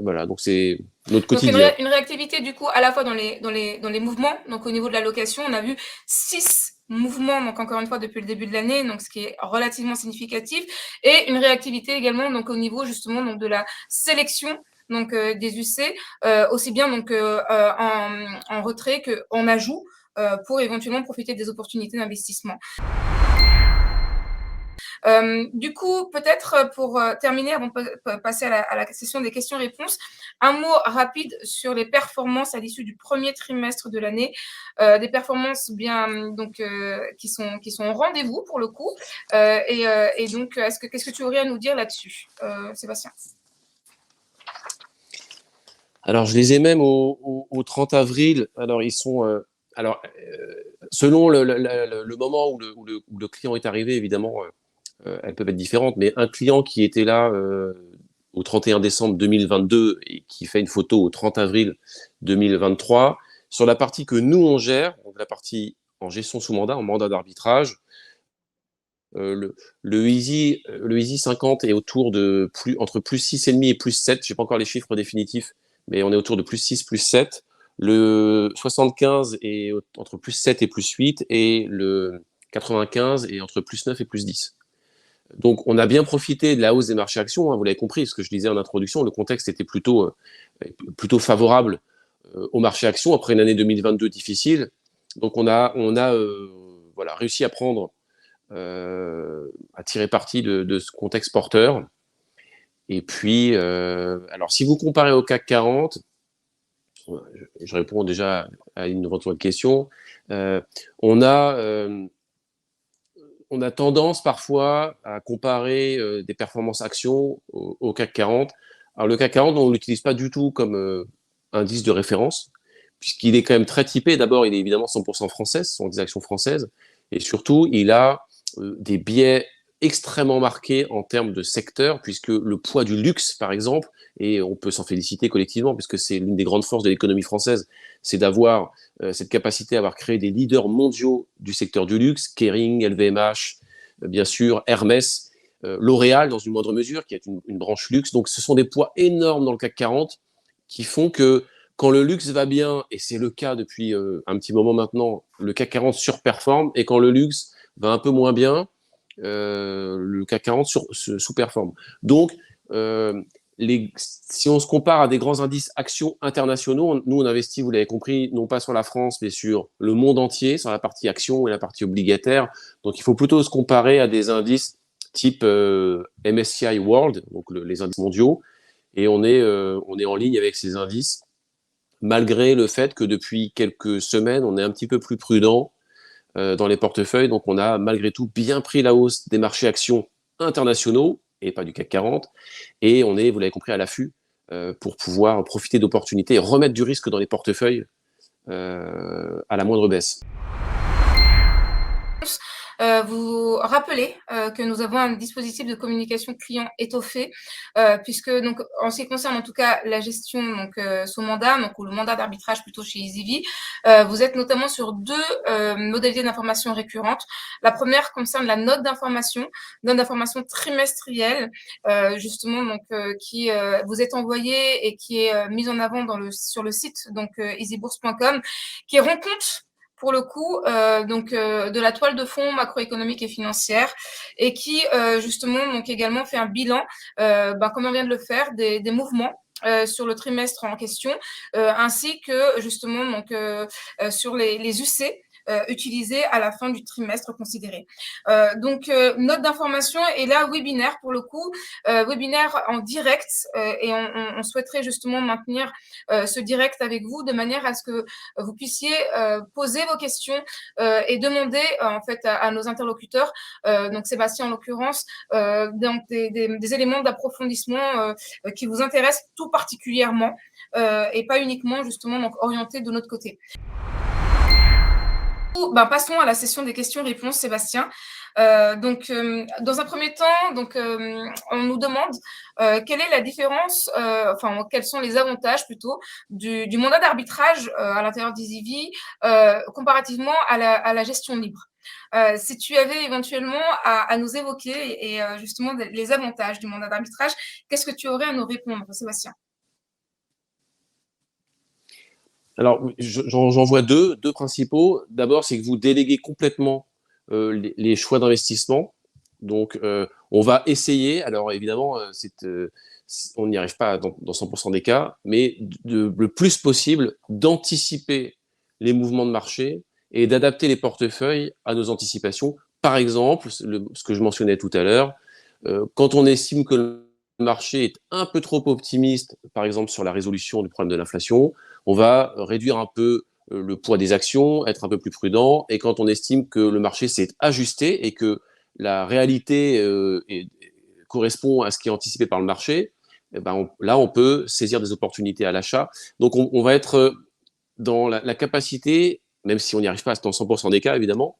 [SPEAKER 2] Voilà, donc c'est notre
[SPEAKER 1] Donc
[SPEAKER 2] quotidien.
[SPEAKER 1] une réactivité du coup à la fois dans les mouvements, donc au niveau de la location, on a vu 6 mouvements, donc encore une fois depuis le début de l'année, donc ce qui est relativement significatif, et une réactivité également donc au niveau justement donc de la sélection donc des UC, aussi bien donc en retrait qu'en ajout pour éventuellement profiter des opportunités d'investissement. Du coup, peut-être pour terminer, avant de passer à la session des questions-réponses, un mot rapide sur les performances à l'issue du premier trimestre de l'année. Des performances bien donc qui sont au rendez-vous pour le coup. Et donc, qu'est-ce que tu aurais à nous dire là-dessus, Sébastien?
[SPEAKER 2] Alors, je les ai même au 30 avril. Alors, ils sont. Selon le moment où le client est arrivé, évidemment, elles peuvent être différentes, mais un client qui était là au 31 décembre 2022 et qui fait une photo au 30 avril 2023, sur la partie que nous, on gère, donc la partie en gestion sous mandat, en mandat d'arbitrage, le Easy 50 est autour de entre plus 6,5 et plus 7. Je n'ai pas encore les chiffres définitifs, mais on est autour de plus 6, plus 7. Le 75 est entre plus 7 et plus 8. Et le 95 est entre plus 9 et plus 10. Donc, on a bien profité de la hausse des marchés actions, hein, vous l'avez compris, ce que je disais en introduction, le contexte était plutôt favorable au marché actions après une année 2022 difficile. Donc, on a voilà, réussi à tirer parti de ce contexte porteur. Et puis, alors si vous comparez au CAC 40, je réponds déjà à une de votre question, on a tendance parfois à comparer des performances actions au CAC 40. Alors le CAC 40, on ne l'utilise pas du tout comme indice de référence, puisqu'il est quand même très typé. D'abord, il est évidemment 100% français, ce sont des actions françaises, et surtout, il a des biais extrêmement marqués en termes de secteur, puisque le poids du luxe, par exemple, et on peut s'en féliciter collectivement, puisque c'est l'une des grandes forces de l'économie française, c'est d'avoir cette capacité à avoir créé des leaders mondiaux du secteur du luxe, Kering, LVMH, bien sûr, Hermès, L'Oréal dans une moindre mesure, qui est une branche luxe. Donc ce sont des poids énormes dans le CAC 40 qui font que quand le luxe va bien, et c'est le cas depuis un petit moment maintenant, le CAC 40 surperforme, et quand le luxe va un peu moins bien, le CAC 40 sous-performe. Donc, si on se compare à des grands indices actions internationaux, nous on investit, vous l'avez compris, non pas sur la France, mais sur le monde entier, sur la partie actions et la partie obligataire. Donc il faut plutôt se comparer à des indices type MSCI World, donc les indices mondiaux, et on est en ligne avec ces indices, malgré le fait que depuis quelques semaines, on est un petit peu plus prudent dans les portefeuilles. Donc on a malgré tout bien pris la hausse des marchés actions internationaux, et pas du CAC 40, et on est, vous l'avez compris, à l'affût pour pouvoir profiter d'opportunités et remettre du risque dans les portefeuilles à la moindre baisse.
[SPEAKER 1] Vous rappelez que nous avons un dispositif de communication client étoffé, puisque donc en ce qui concerne en tout cas la gestion donc sous mandat, donc ou le mandat d'arbitrage plutôt chez EasyV, vous êtes notamment sur 2 modalités d'information récurrentes. La première concerne la note d'information trimestrielle, justement donc qui vous est envoyée et qui est mise en avant sur le site donc easybourse.com, qui rend compte pour le coup de la toile de fond macroéconomique et financière, et qui justement donc également fait un bilan, comme on vient de le faire, des mouvements sur le trimestre en question, ainsi que justement donc sur les UC utilisés à la fin du trimestre considéré. Note d'information et là webinaire pour le coup, webinaire en direct, et on souhaiterait justement maintenir ce direct avec vous de manière à ce que vous puissiez poser vos questions et demander en fait à nos interlocuteurs, donc Sébastien en l'occurrence, donc des éléments d'approfondissement qui vous intéressent tout particulièrement et pas uniquement justement donc orientés de notre côté. Passons à la session des questions-réponses, Sébastien. Dans un premier temps, on nous demande quelle est la différence, quels sont les avantages plutôt du mandat d'arbitrage à l'intérieur d'EasyV comparativement à la gestion libre. Si tu avais éventuellement à nous évoquer justement les avantages du mandat d'arbitrage, qu'est-ce que tu aurais à nous répondre, Sébastien?
[SPEAKER 2] Alors, j'en vois deux principaux. D'abord, c'est que vous déléguez complètement les choix d'investissement. Donc, on va essayer, alors évidemment, on n'y arrive pas dans 100% des cas, mais le plus possible d'anticiper les mouvements de marché et d'adapter les portefeuilles à nos anticipations. Par exemple, ce que je mentionnais tout à l'heure, quand on estime que le marché est un peu trop optimiste, par exemple sur la résolution du problème de l'inflation, on va réduire un peu le poids des actions, être un peu plus prudent. Et quand on estime que le marché s'est ajusté et que la réalité correspond à ce qui est anticipé par le marché, eh ben là, on peut saisir des opportunités à l'achat. Donc, on va être dans la capacité, même si on n'y arrive pas dans 100% des cas, évidemment,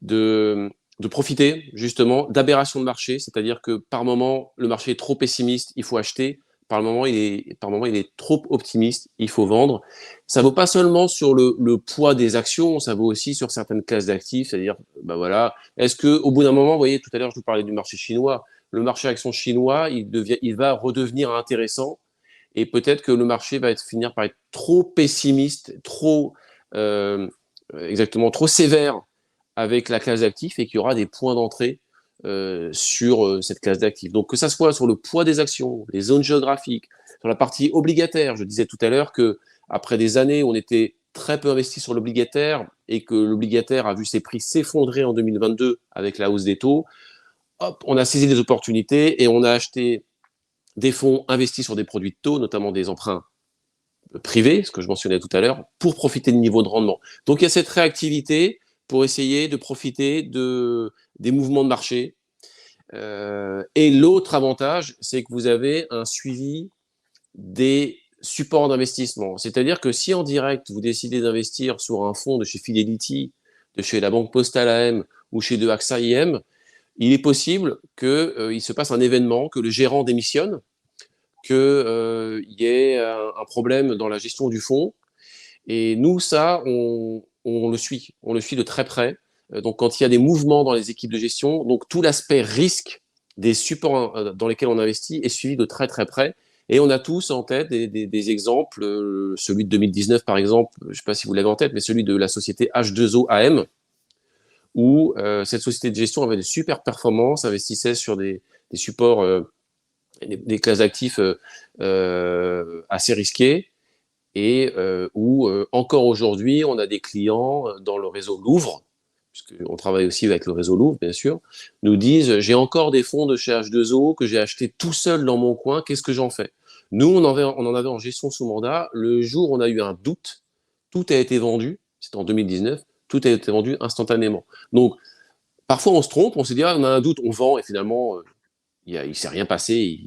[SPEAKER 2] de profiter justement d'aberrations de marché, c'est-à-dire que par moment, le marché est trop pessimiste, il faut acheter. Par moment, il est trop optimiste, il faut vendre. Ça vaut pas seulement sur le poids des actions, ça vaut aussi sur certaines classes d'actifs, c'est-à-dire, bah voilà, est-ce que au bout d'un moment, vous voyez, tout à l'heure, je vous parlais du marché chinois, le marché action chinois, il va redevenir intéressant et peut-être que le marché va finir par être trop pessimiste, exactement trop sévère avec la classe d'actifs et qu'il y aura des points d'entrée sur cette classe d'actifs. Donc que ça soit sur le poids des actions, les zones géographiques, sur la partie obligataire, je disais tout à l'heure que après des années où on était très peu investi sur l'obligataire et que l'obligataire a vu ses prix s'effondrer en 2022 avec la hausse des taux, hop, on a saisi des opportunités et on a acheté des fonds investis sur des produits de taux, notamment des emprunts privés, ce que je mentionnais tout à l'heure, pour profiter du niveau de rendement. Donc il y a cette réactivité pour essayer de profiter des mouvements de marché. Et l'autre avantage, c'est que vous avez un suivi des supports d'investissement. C'est-à-dire que si en direct, vous décidez d'investir sur un fonds de chez Fidelity, de chez la Banque Postale AM ou chez de AXA IM, il est possible qu'il se passe un événement, que le gérant démissionne, qu'il y ait un problème dans la gestion du fonds. Et nous, ça, on le suit. On le suit de très près. Donc, quand il y a des mouvements dans les équipes de gestion, donc tout l'aspect risque des supports dans lesquels on investit est suivi de très très près. Et on a tous en tête des exemples, celui de 2019 par exemple, je ne sais pas si vous l'avez en tête, mais celui de la société H2O AM, où cette société de gestion avait des super performances, investissait sur des supports, des classes d'actifs assez risquées, et où encore aujourd'hui, on a des clients dans le réseau Louvre, puisqu'on travaille aussi avec le réseau Louvre, bien sûr, nous disent, j'ai encore des fonds de chez H2O que j'ai achetés tout seul dans mon coin, qu'est-ce que j'en fais? Nous, on en avait en gestion sous mandat. Le jour où on a eu un doute, tout a été vendu, c'était en 2019, tout a été vendu instantanément. Donc, parfois, on se trompe, on se dit, ah, on a un doute, on vend, et finalement, il ne s'est rien passé,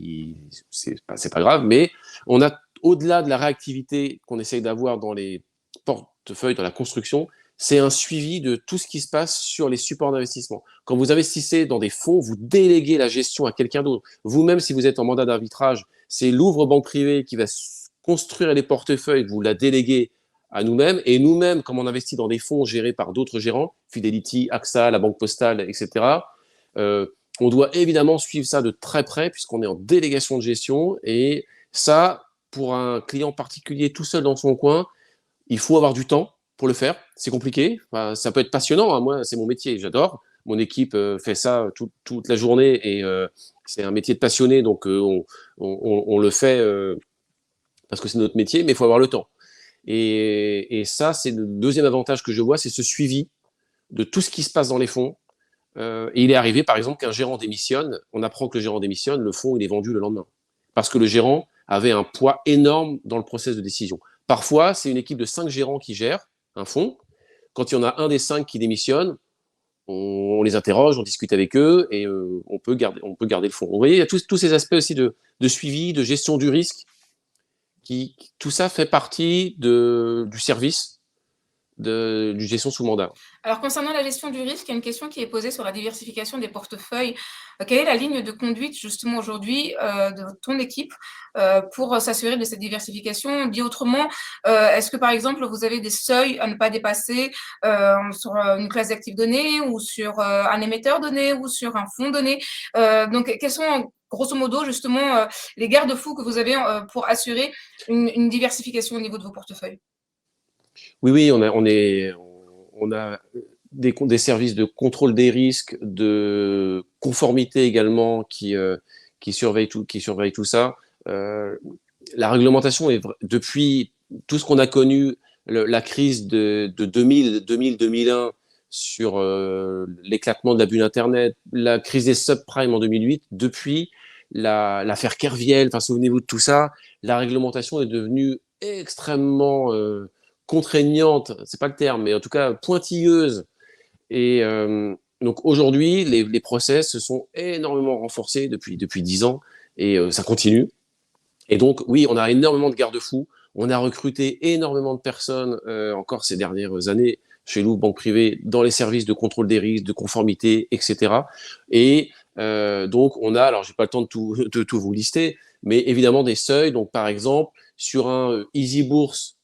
[SPEAKER 2] c'est pas grave, mais on a, au-delà de la réactivité qu'on essaye d'avoir dans les portefeuilles, dans la construction, c'est un suivi de tout ce qui se passe sur les supports d'investissement. Quand vous investissez dans des fonds, vous déléguez la gestion à quelqu'un d'autre. Vous-même, si vous êtes en mandat d'arbitrage, c'est Louvre Banque Privée qui va construire les portefeuilles, vous la déléguez à nous-mêmes, et nous-mêmes, comme on investit dans des fonds gérés par d'autres gérants, Fidelity, AXA, la Banque Postale, etc., on doit évidemment suivre ça de très près puisqu'on est en délégation de gestion, et ça, pour un client particulier tout seul dans son coin, il faut avoir du temps pour le faire. C'est compliqué, enfin, ça peut être passionnant, hein. Moi, c'est mon métier, j'adore. Mon équipe fait ça toute la journée, et c'est un métier de passionné, donc on le fait parce que c'est notre métier, mais il faut avoir le temps. Et ça, c'est le deuxième avantage que je vois, c'est ce suivi de tout ce qui se passe dans les fonds. Et il est arrivé, par exemple, qu'un gérant démissionne. On apprend que le gérant démissionne, le fonds, il est vendu le lendemain. Parce que le gérant avait un poids énorme dans le process de décision. Parfois, c'est une équipe de 5 gérants qui gère un fonds. Quand il y en a un des 5 qui démissionne, on les interroge, on discute avec eux, et on peut garder le fonds. Vous voyez, il y a tous ces aspects aussi de suivi, de gestion du risque. Tout ça fait partie du service du gestion sous mandat.
[SPEAKER 1] Alors, concernant la gestion du risque, il y a une question qui est posée sur la diversification des portefeuilles. Quelle est la ligne de conduite, justement, aujourd'hui, de ton équipe pour s'assurer de cette diversification? Dit autrement, est-ce que, par exemple, vous avez des seuils à ne pas dépasser sur une classe d'actifs donnée ou sur un émetteur donné ou sur un fonds donné? Donc, quels sont, grosso modo, justement, les garde-fous que vous avez pour assurer une diversification au niveau de vos portefeuilles?
[SPEAKER 2] Oui, on a des services de contrôle des risques, de conformité également qui surveillent tout ça. La réglementation depuis tout ce qu'on a connu, la crise de 2000-2001 sur l'éclatement de la bulle Internet, la crise des subprimes en 2008, depuis l'affaire Kerviel, enfin, souvenez-vous de tout ça, la réglementation est devenue extrêmement contraignante, c'est pas le terme, mais en tout cas pointilleuse. Et donc aujourd'hui, les process se sont énormément renforcés depuis 10 ans et ça continue. Et donc, oui, on a énormément de garde-fous. On a recruté énormément de personnes encore ces dernières années chez nous, banque privée, dans les services de contrôle des risques, de conformité, etc. Et donc, on a, alors j'ai pas le temps de tout vous lister, mais évidemment des seuils. Donc, par exemple, sur un Easy Bourse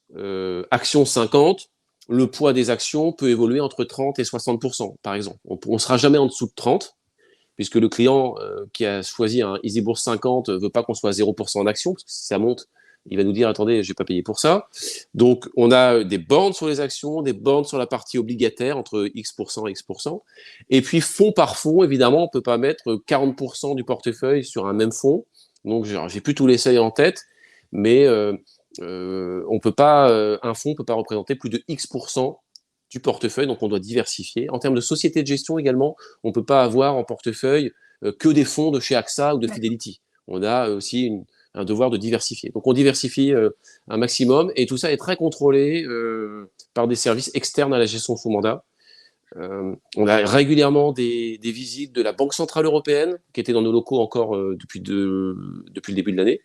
[SPEAKER 2] Action 50, le poids des actions peut évoluer entre 30 et 60%, par exemple. On ne sera jamais en dessous de 30, puisque le client qui a choisi un Easy Bourse 50 veut pas qu'on soit à 0% en action, parce que si ça monte, il va nous dire, attendez, je n'ai pas payé pour ça. Donc, on a des bornes sur les actions, des bornes sur la partie obligataire, entre X% et X%. Et puis, fonds par fonds, évidemment, on ne peut pas mettre 40% du portefeuille sur un même fonds. Donc, j'ai plus tous les seuils en tête, mais on peut pas, un fonds ne peut pas représenter plus de X% du portefeuille, donc on doit diversifier. En termes de société de gestion également, on ne peut pas avoir en portefeuille que des fonds de chez AXA ou de Fidelity. On a aussi un devoir de diversifier. Donc on diversifie un maximum et tout ça est très contrôlé par des services externes à la gestion sous mandat. On a régulièrement des visites de la Banque Centrale Européenne, qui était dans nos locaux encore depuis le début de l'année,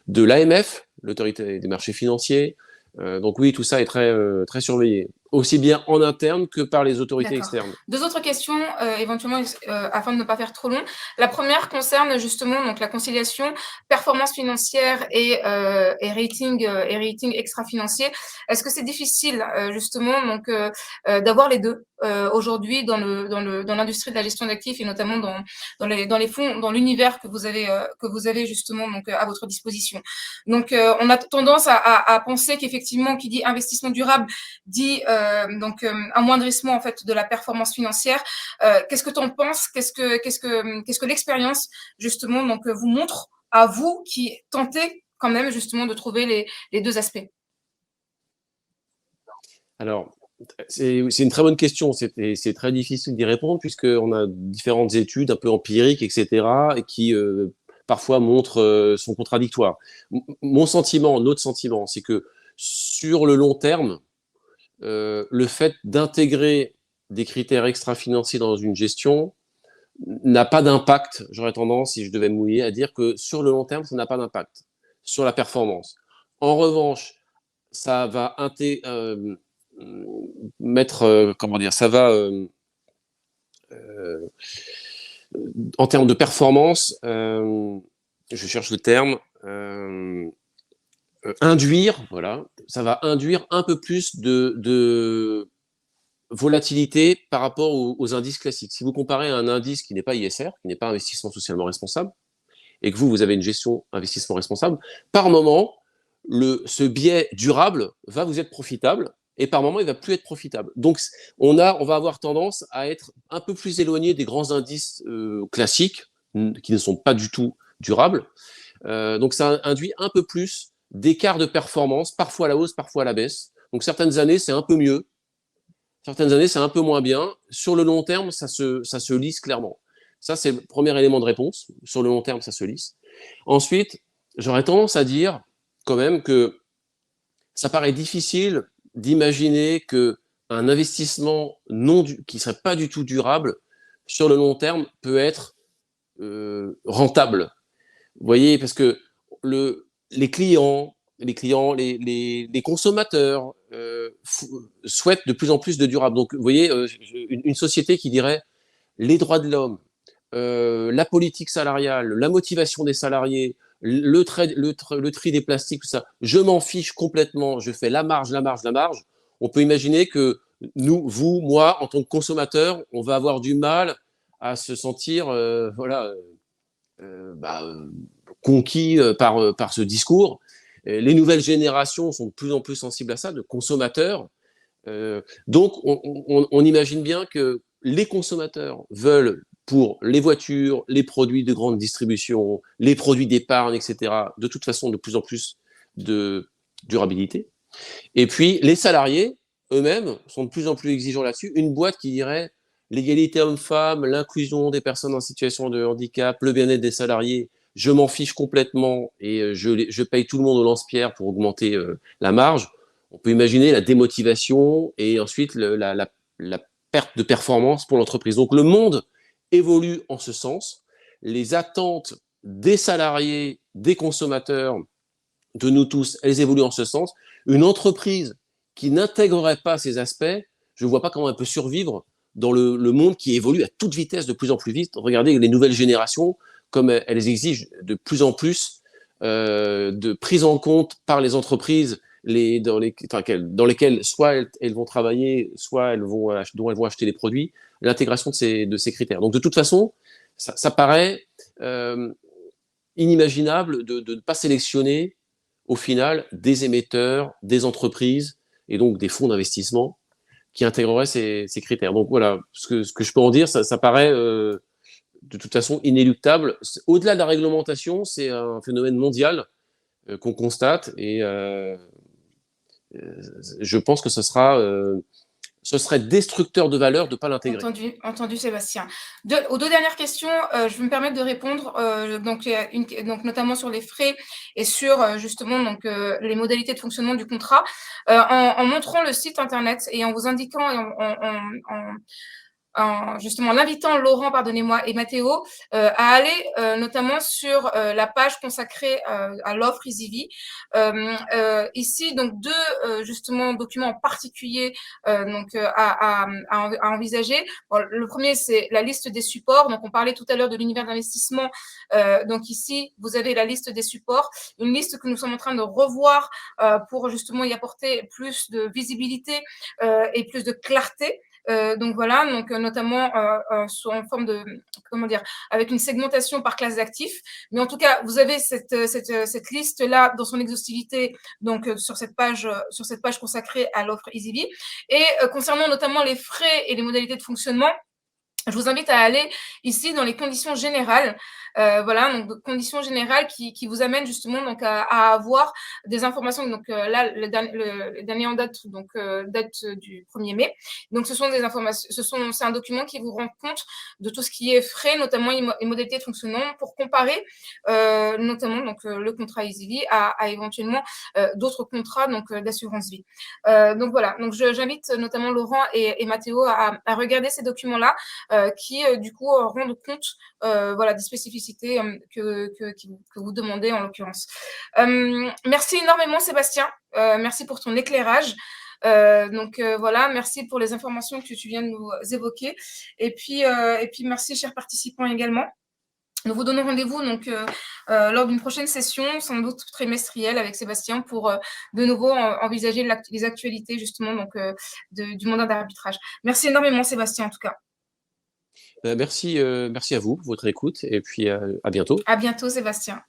[SPEAKER 2] de l'AMF, l'autorité des marchés financiers. Donc oui, tout ça est très surveillé, aussi bien en interne que par les autorités externes.
[SPEAKER 1] Deux autres questions, éventuellement, afin de ne pas faire trop long. La première concerne justement donc, la conciliation performance financière et rating extra-financier. Est-ce que c'est difficile justement donc d'avoir les deux aujourd'hui dans l'industrie de la gestion d'actifs et notamment dans les fonds, dans l'univers que vous avez justement donc à votre disposition. Donc on a tendance à penser qu'effectivement, qui dit investissement durable dit donc amoindrissement en fait de la performance financière. Qu'est-ce que tu en penses? Qu'est-ce que l'expérience justement donc vous montre à vous qui tentez quand même justement de trouver les deux aspects?
[SPEAKER 2] Alors, c'est une très bonne question. C'est très difficile d'y répondre puisqu'on a différentes études un peu empiriques, etc., et qui parfois montrent sont contradictoires. Mon sentiment, notre sentiment, c'est que sur le long terme, le fait d'intégrer des critères extra-financiers dans une gestion n'a pas d'impact. J'aurais tendance, si je devais me mouiller, à dire que sur le long terme, ça n'a pas d'impact sur la performance. En revanche, ça va ça va en termes de performance, je cherche le terme, induire, voilà, ça va induire un peu plus de volatilité par rapport aux indices classiques. Si vous comparez à un indice qui n'est pas ISR, qui n'est pas investissement socialement responsable, et que vous avez une gestion investissement responsable, par moment, ce biais durable va vous être profitable, et par moment, il va plus être profitable. Donc, on va avoir tendance à être un peu plus éloigné des grands indices classiques, qui ne sont pas du tout durables. Donc, ça induit un peu plus d'écart de performance, parfois à la hausse, parfois à la baisse. Donc, certaines années, c'est un peu mieux. Certaines années, c'est un peu moins bien. Sur le long terme, ça se lisse clairement. Ça, c'est le premier élément de réponse. Sur le long terme, ça se lisse. Ensuite, j'aurais tendance à dire quand même que ça paraît difficile d'imaginer qu'un investissement qui ne serait pas du tout durable, sur le long terme, peut être rentable. Vous voyez, parce que les clients, les clients, les consommateurs souhaitent de plus en plus de durable. Donc, vous voyez, une société qui dirait les droits de l'homme, la politique salariale, la motivation des salariés, le tri des plastiques, tout ça, je m'en fiche complètement, je fais la marge, la marge, la marge. On peut imaginer que nous, vous, moi, en tant que consommateur, on va avoir du mal à se sentir voilà, bah, conquis par ce discours. Les nouvelles générations sont de plus en plus sensibles à ça, de consommateurs. Donc, on imagine bien que les consommateurs veulent, pour les voitures, les produits de grande distribution, les produits d'épargne, etc., de toute façon, de plus en plus de durabilité. Et puis, les salariés, eux-mêmes, sont de plus en plus exigeants là-dessus. Une boîte qui dirait l'égalité homme-femme, l'inclusion des personnes en situation de handicap, le bien-être des salariés, je m'en fiche complètement et je paye tout le monde au lance-pierre pour augmenter la marge. On peut imaginer la démotivation et ensuite la perte de performance pour l'entreprise. Donc le monde évolue en ce sens. Les attentes des salariés, des consommateurs, de nous tous, elles évoluent en ce sens. Une entreprise qui n'intégrerait pas ces aspects, je ne vois pas comment elle peut survivre dans le monde qui évolue à toute vitesse, de plus en plus vite. Regardez les nouvelles générations, comme elles exigent de plus en plus de prise en compte par les entreprises dans lesquelles soit elles vont travailler, soit dont elles vont acheter les produits, l'intégration de ces critères. Donc de toute façon, ça paraît inimaginable de ne pas sélectionner au final des émetteurs, des entreprises et donc des fonds d'investissement qui intégreraient ces critères. Donc voilà, ce que je peux en dire, ça paraît de toute façon inéluctable. Au-delà de la réglementation, c'est un phénomène mondial qu'on constate et je pense que ce serait destructeur de valeur de ne pas l'intégrer.
[SPEAKER 1] Entendu, Sébastien. Aux deux dernières questions, je vais me permettre de répondre, donc notamment sur les frais et sur justement donc les modalités de fonctionnement du contrat, en montrant le site internet et en vous indiquant et justement l'invitant Laurent, pardonnez-moi, et Mathéo à aller notamment sur la page consacrée à l'offre EasyV. Ici, donc deux justement documents en particulier à envisager. Bon, le premier, c'est la liste des supports. Donc, on parlait tout à l'heure de l'univers d'investissement. Donc ici, vous avez la liste des supports, une liste que nous sommes en train de revoir pour justement y apporter plus de visibilité et plus de clarté. Donc voilà, donc notamment en forme de, comment dire, avec une segmentation par classe d'actifs. Mais en tout cas, vous avez cette liste-là dans son exhaustivité, donc sur cette page consacrée à l'offre EasyV. Et concernant notamment les frais et les modalités de fonctionnement, je vous invite à aller ici dans les conditions générales. Voilà, donc conditions générales qui vous amènent justement donc à avoir des informations. Donc là, le dernier en date, donc date du 1er mai. Donc ce sont des informations, c'est un document qui vous rend compte de tout ce qui est frais, notamment et modalités de fonctionnement, pour comparer notamment donc le contrat EasyV à éventuellement d'autres contrats donc d'assurance vie. Donc voilà, donc j'invite notamment Laurent et Mathéo à regarder ces documents-là qui du coup rendent compte voilà, des spécificités que vous demandez en l'occurrence. Merci énormément Sébastien, merci pour ton éclairage. Voilà, merci pour les informations que tu viens de nous évoquer. Et puis merci chers participants également. Nous vous donnons rendez-vous donc lors d'une prochaine session, sans doute trimestrielle, avec Sébastien pour de nouveau envisager les actualités justement donc du mandat d'arbitrage. Merci énormément Sébastien en tout cas.
[SPEAKER 2] Merci à vous pour votre écoute et puis à bientôt.
[SPEAKER 1] À bientôt Sébastien.